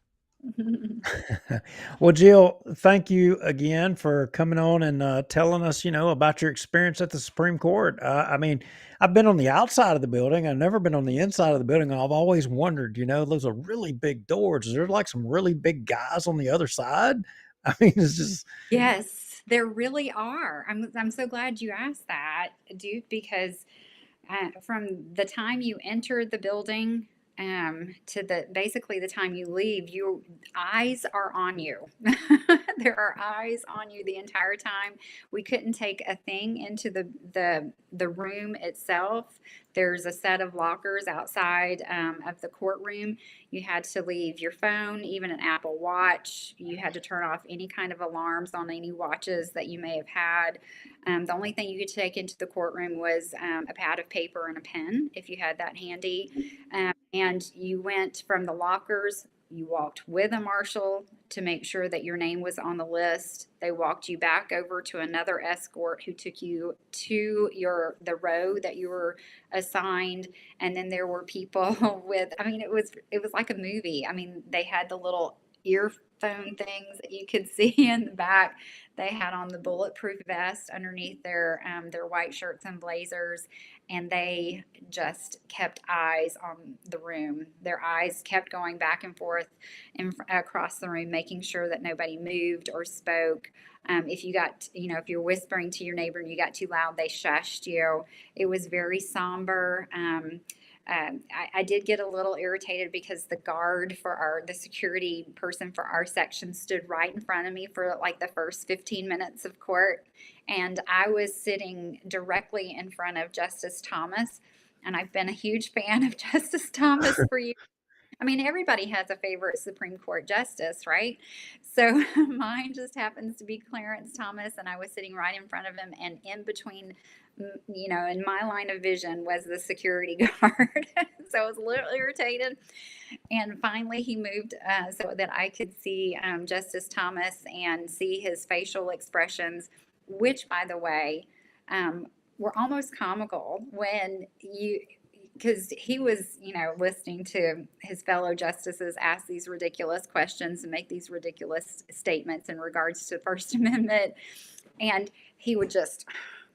Well, Jill, thank you again for coming on and telling us, you know, about your experience at the Supreme Court. I mean, I've been on the outside of the building. I've never been on the inside of the building. I've always wondered, you know, those are really big doors. Is there like some really big guys on the other side? I mean, it's just, Yes, there really are. I'm so glad you asked that, Duke, because from the time you enter the building to the basically the time you leave, your eyes are on you. There are eyes on you the entire time. We couldn't take a thing into the room itself. There's a set of lockers outside of the courtroom. You had to leave your phone, even an Apple Watch. You had to turn off any kind of alarms on any watches that you may have had. The only thing you could take into the courtroom was a pad of paper and a pen, if you had that handy. And you went from the lockers, you walked with a marshal to make sure that your name was on the list. They walked you back over to another escort who took you to the row that you were assigned. And then there were people with, I mean, it was like a movie. I mean, they had the little earphone things that you could see in the back. They had on the bulletproof vest underneath their white shirts and blazers, and they just kept eyes on the room. Their eyes kept going back and forth across the room, making sure that nobody moved or spoke. If you got, if you're whispering to your neighbor and you got too loud, they shushed you. It was very somber. I did get a little irritated because the guard for the security person for our section stood right in front of me for like the first 15 minutes of court. And I was sitting directly in front of Justice Thomas. And I've been a huge fan of Justice Thomas for years. I mean, everybody has a favorite Supreme Court justice, right? So mine just happens to be Clarence Thomas, and I was sitting right in front of him, and in between, in my line of vision was the security guard. So I was a little irritated. And finally, he moved so that I could see Justice Thomas and see his facial expressions, which, by the way, were almost comical when because he was, listening to his fellow justices ask these ridiculous questions and make these ridiculous statements in regards to the First Amendment. And he would just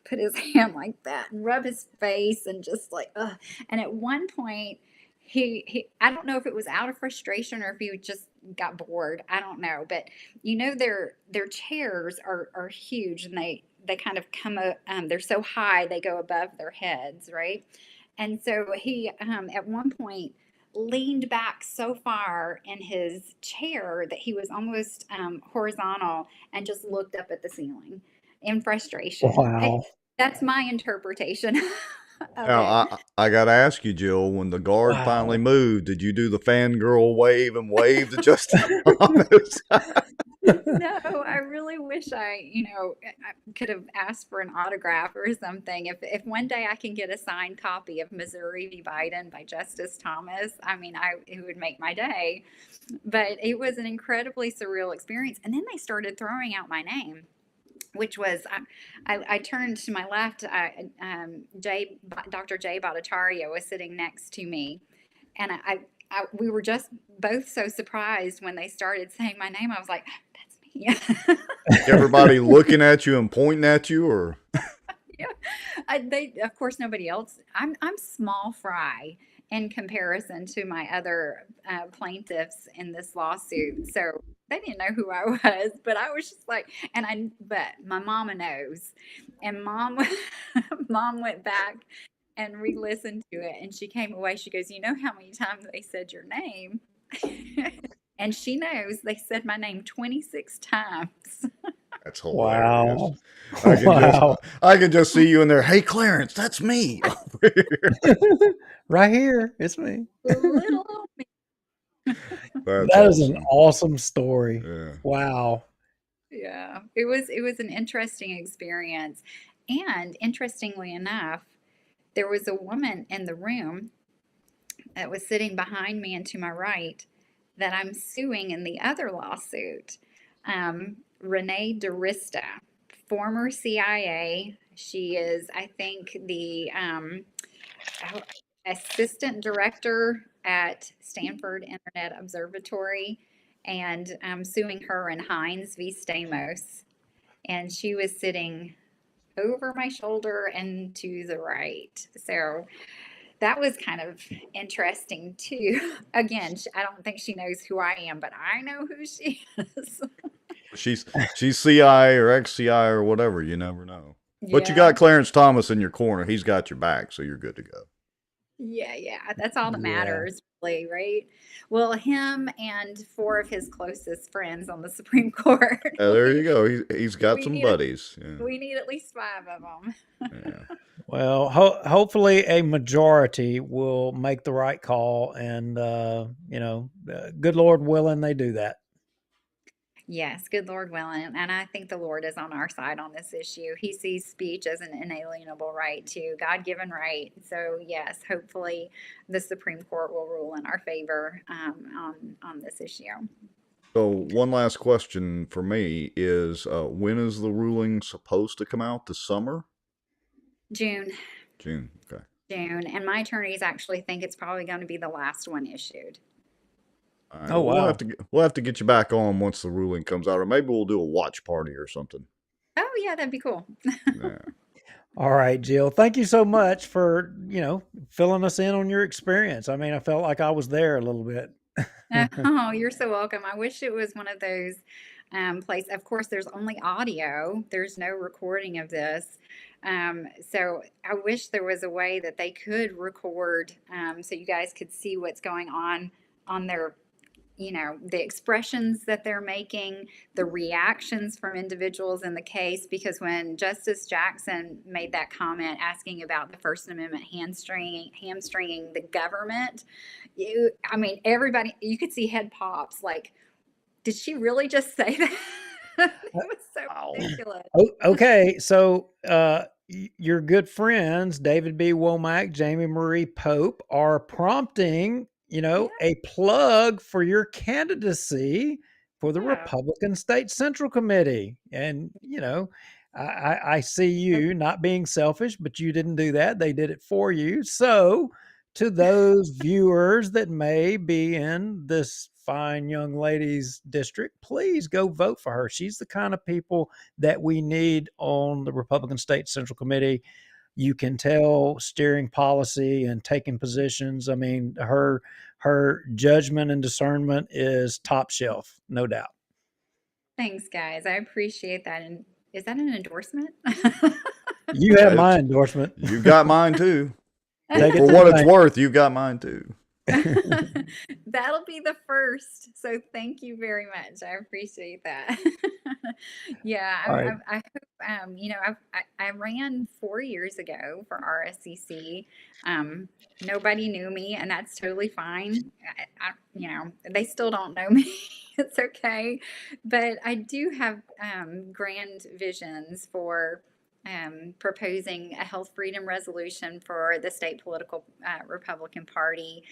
put his hand like that and rub his face and just like, ugh. And at one point, he I don't know if it was out of frustration or if he just got bored. I don't know. But, their chairs are huge, and they kind of come up, they're so high, they go above their heads, right? And so he, at one point, leaned back so far in his chair that he was almost horizontal and just looked up at the ceiling in frustration. Wow. That's my interpretation of Now, it. I got to ask you, Jill, when the guard finally Wow. moved, did you do the fangirl wave and wave to Justice Thomas? No, I really wish I could have asked for an autograph or something. If one day I can get a signed copy of Missouri v. Biden by Justice Thomas, I mean, it would make my day. But it was an incredibly surreal experience. And then they started throwing out my name, which was, I turned to my left. Dr. Jay Bhattacharya was sitting next to me, and we were just both so surprised when they started saying my name. I was like, "That's me." Everybody looking at you and pointing at you, or Yeah, of course nobody else. I'm small fry in comparison to my other plaintiffs in this lawsuit, so they didn't know who I was. But I was just like, but my mama knows, and mom went back and re-listened to it, and she came away. She goes, "You know how many times they said your name?" And she knows they said my name 26 times. that's hilarious. Wow. I Wow. can just see you in there. Hey, Clarence, that's me. Right here. It's me. Little old me. That's That is an awesome. awesome story. Yeah. Wow. Yeah, it was an interesting experience. And interestingly enough, there was a woman in the room that was sitting behind me and to my right that I'm suing in the other lawsuit. Renee DeRista, former CIA. She is, I think, the assistant director at Stanford Internet Observatory, and I'm suing her in Hines v. Stamos. And she was sitting over my shoulder and to the right. So that was kind of interesting too. Again, I don't think she knows who I am, but I know who she is. She's CI or ex-CI or whatever. You never know. But you Yeah. got Clarence Thomas in your corner. He's got your back, so you're good to go. Yeah. That's all that Yeah. matters, really, right? Well, him and 4 of his closest friends on the Supreme Court. There you go. He's got We some need buddies. Yeah. We need at least 5 of them. Yeah. Well, hopefully a majority will make the right call, and good Lord willing, they do that. Yes, good Lord willing. And I think the Lord is on our side on this issue. He sees speech as an inalienable right too, God-given right. So yes, hopefully the Supreme Court will rule in our favor on this issue. So one last question for me is, when is the ruling supposed to come out this summer? June. June. Okay. June, and my attorneys actually think it's probably going to be the last one issued. All right. Oh, Well, wow. we'll have to get you back on once the ruling comes out, or maybe we'll do a watch party or something. Oh, yeah, that'd be cool. Yeah. All right, Jill. Thank you so much for, filling us in on your experience. I mean, I felt like I was there a little bit. Oh, you're so welcome. I wish it was one of those places. Of course, there's only audio. There's no recording of this. So I wish there was a way that they could record so you guys could see what's going on their, the expressions that they're making, the reactions from individuals in the case. Because when Justice Jackson made that comment asking about the First Amendment hamstringing the government, I mean, everybody, you could see head pops like, did she really just say that? It was so Wow. ridiculous. Okay, so your good friends David B. Womack, Jamie Marie Pope are prompting, a plug for your candidacy for the Yeah. Republican State Central Committee. And I see you not being selfish, but you didn't do that; they did it for you. So, to those viewers that may be in this fine young lady's district, please go vote for her. She's the kind of people that we need on the Republican State Central Committee. You can tell steering policy and taking positions. I mean, her judgment and discernment is top shelf, no doubt. Thanks, guys. I appreciate that. And is that an endorsement? You have my endorsement. You got mine too. Take it For to what the it's bank. worth, you got mine too. That'll be the first. So thank you very much. I appreciate that. Yeah, All right. I hope, I ran 4 years ago for RSCC. Nobody knew me, and that's totally fine. They still don't know me. It's okay. But I do have grand visions for proposing a health freedom resolution for the state political Republican Party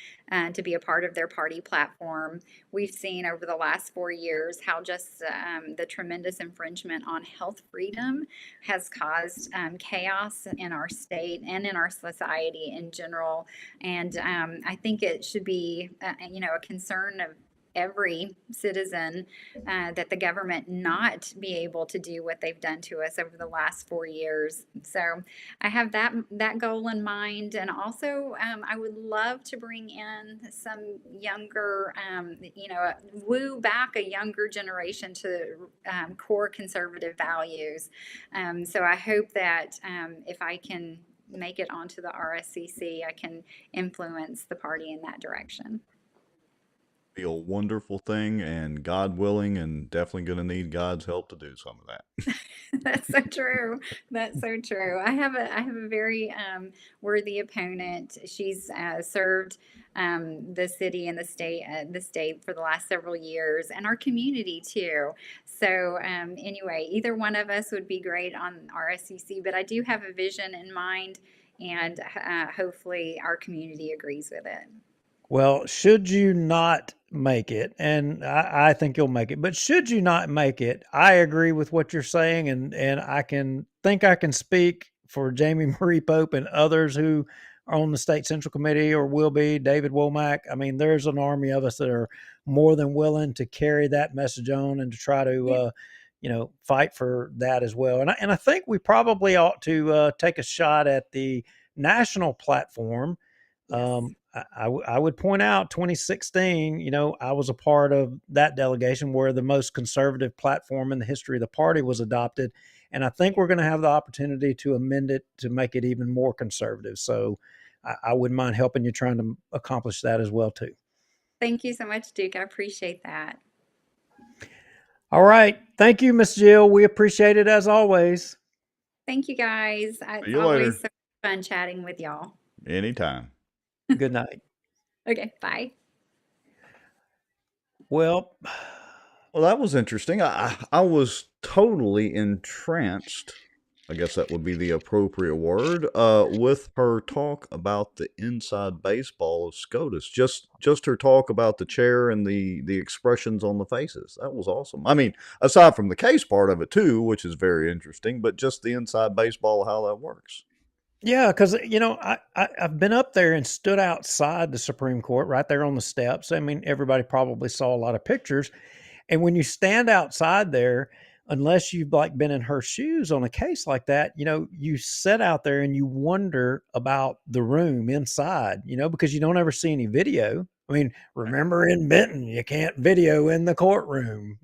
to be a part of their party platform. We've seen over the last 4 years how just the tremendous infringement on health freedom has caused chaos in our state and in our society in general. And I think it should be, a concern of every citizen that the government not be able to do what they've done to us over the last 4 years. So I have that goal in mind, and also I would love to bring in some younger, woo back a younger generation to core conservative values. So I hope that if I can make it onto the RSCC, I can influence the party in that direction. Be a wonderful thing, and God willing, and definitely going to need God's help to do some of that. That's so true. That's so true. I have a very worthy opponent. She's served the city and the state for the last several years, and our community too. So anyway, either one of us would be great on RSCC. But I do have a vision in mind, and hopefully our community agrees with it. Well, should you not make it, and I think you'll make it, but should you not make it, I agree with what you're saying, and I can speak for Jamie Marie Pope and others who are on the State Central Committee or will be, David Womack. I mean, there's an army of us that are more than willing to carry that message on and to try to, fight for that as well. And I think we probably ought to take a shot at the national platform. Yes. I would point out 2016, I was a part of that delegation where the most conservative platform in the history of the party was adopted. And I think we're going to have the opportunity to amend it to make it even more conservative. So I wouldn't mind helping you trying to accomplish that as well, too. Thank you so much, Duke. I appreciate that. All right. Thank you, Miss Jill. We appreciate it as always. Thank you, guys. See It's you always later. so fun chatting with y'all. Anytime. Good night. Okay, bye. Well, Well, that was interesting. I was totally entranced I guess that would be the appropriate word, with her talk about the inside baseball of SCOTUS. Just her talk about the chair and the expressions on the faces. That was awesome. I mean, aside from the case part of it too, which is very interesting, but just the inside baseball, how that works. Yeah, because I've been up there and stood outside the Supreme Court, right there on the steps. I mean, everybody probably saw a lot of pictures, and when you stand outside there, unless you've like been in her shoes on a case like that, you sit out there and you wonder about the room inside, because you don't ever see any video. I mean, remember in Benton, you can't video in the courtroom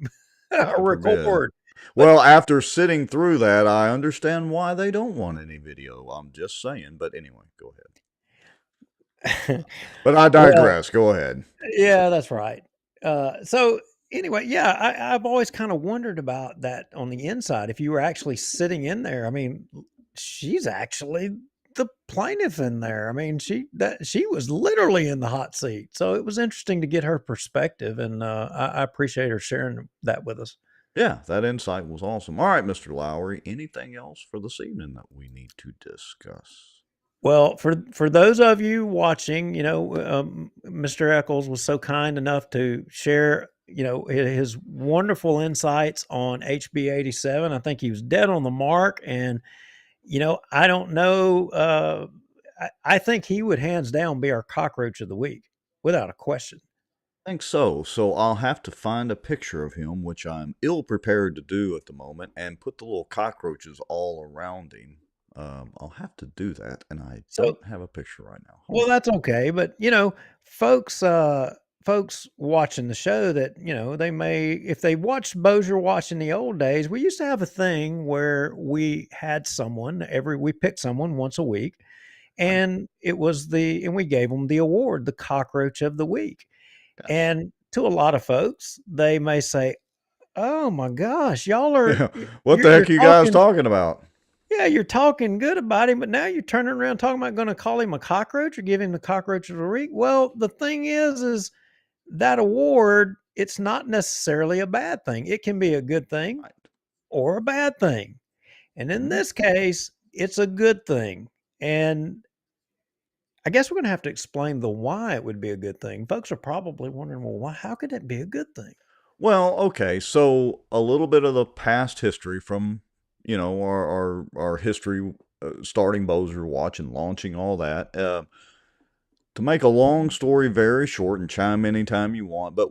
or God forbid. record. But Well, after sitting through that, I understand why they don't want any video. I'm just saying. But anyway, go ahead. But I well, digress. Go ahead. yeah, that's right. So anyway, yeah, I've always kind of wondered about that on the inside. If you were actually sitting in there, I mean, she's actually the plaintiff in there. I mean, she was literally in the hot seat. So it was interesting to get her perspective, and I appreciate her sharing that with us. Yeah, that insight was awesome. All right, Mr. Lowry, anything else for this evening that we need to discuss? Well, for those of you watching, Mr. Echols was so kind enough to share, his wonderful insights on HB 87. I think he was dead on the mark, and I don't know. I think he would hands down be our cockroach of the week, without a question. I think so. So I'll have to find a picture of him, which I'm ill prepared to do at the moment, and put the little cockroaches all around him. I'll have to do that, and I So, don't have a picture right now. Hold well, on. that's okay, but folks watching the show that they may, if they watched Bossier Watch in the old days, we used to have a thing where we had we picked someone once a week, Right. and and we gave them the award, the cockroach of the week. Yes. And to a lot of folks, they may say, "Oh my gosh, y'all are Yeah. What the heck are you guys talking about? yeah, you're talking good about him, but now you're turning around talking about going to call him a cockroach or give him the cockroach of the week." Well, the thing is that award, it's not necessarily a bad thing. It can be a good thing Right. or a bad thing. And in Mhm. this case, it's a good thing. And I guess we're going to have to explain the why it would be a good thing. Folks are probably wondering, well, how could it be a good thing? Well, okay. So a little bit of the past history from, our history, starting Bossier Watch and launching all that. To make a long story very short, and chime in anytime you want, but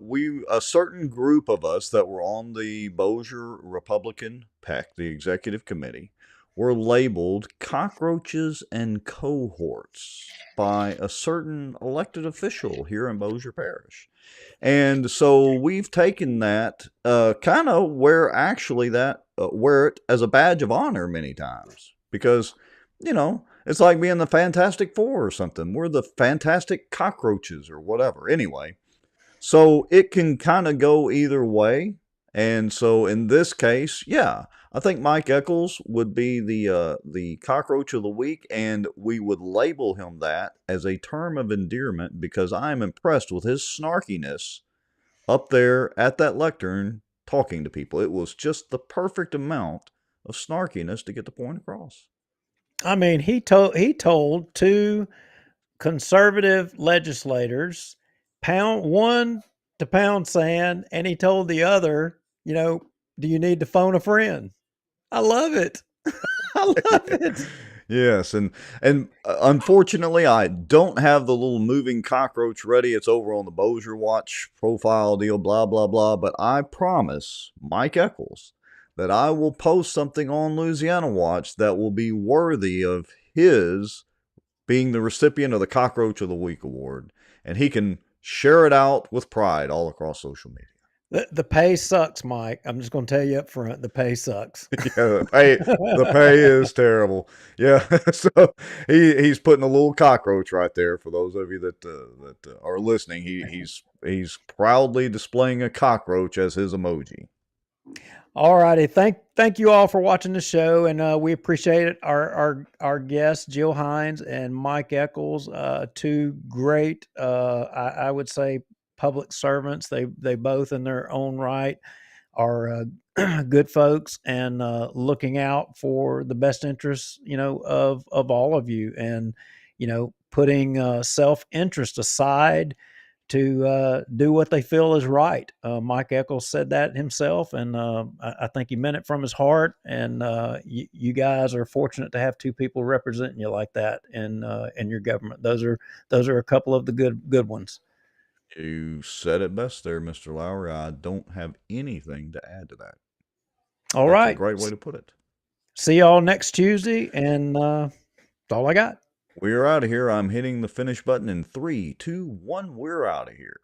a certain group of us that were on the Bossier Republican PEC, the executive committee, were labeled cockroaches and cohorts by a certain elected official here in Bossier Parish. And so we've taken that kind of where actually that, wear it as a badge of honor many times because, it's like being the Fantastic Four or something. We're the fantastic cockroaches or whatever. Anyway, so it can kind of go either way. And so in this case, yeah, I think Mike Echols would be the cockroach of the week, and we would label him that as a term of endearment because I am impressed with his snarkiness up there at that lectern talking to people. It was just the perfect amount of snarkiness to get the point across. I mean, he told two conservative legislators pound one to pound sand, and he told the other, do you need to phone a friend? I love it. I love it. Yes, and unfortunately, I don't have the little moving cockroach ready. It's over on the Bossier Watch profile deal, blah blah blah. But I promise Mike Echols that I will post something on Louisiana Watch that will be worthy of his being the recipient of the Cockroach of the Week award, and he can share it out with pride all across social media. The pay sucks, Mike. I'm just going to tell you up front, the pay sucks. Yeah, the pay is terrible. Yeah, so he's putting a little cockroach right there for those of you that are listening. He's proudly displaying a cockroach as his emoji. All righty. Thank you all for watching the show, and we appreciate it. Our guests, Jill Hines and Mike Echols, two great, I would say, public servants. They both, in their own right, are good folks and looking out for the best interests, of all of you, and putting self-interest aside to do what they feel is right. Mike Echols said that himself, and I think he meant it from his heart. And you guys are fortunate to have two people representing you like that in your government. Those are a couple of the good ones. You said it best there, Mr. Lowry. I don't have anything to add to that. All That's right. a great way to put it. See y'all next Tuesday, and that's all I got. We're out of here. I'm hitting the finish button in 3, 2, 1. We're out of here.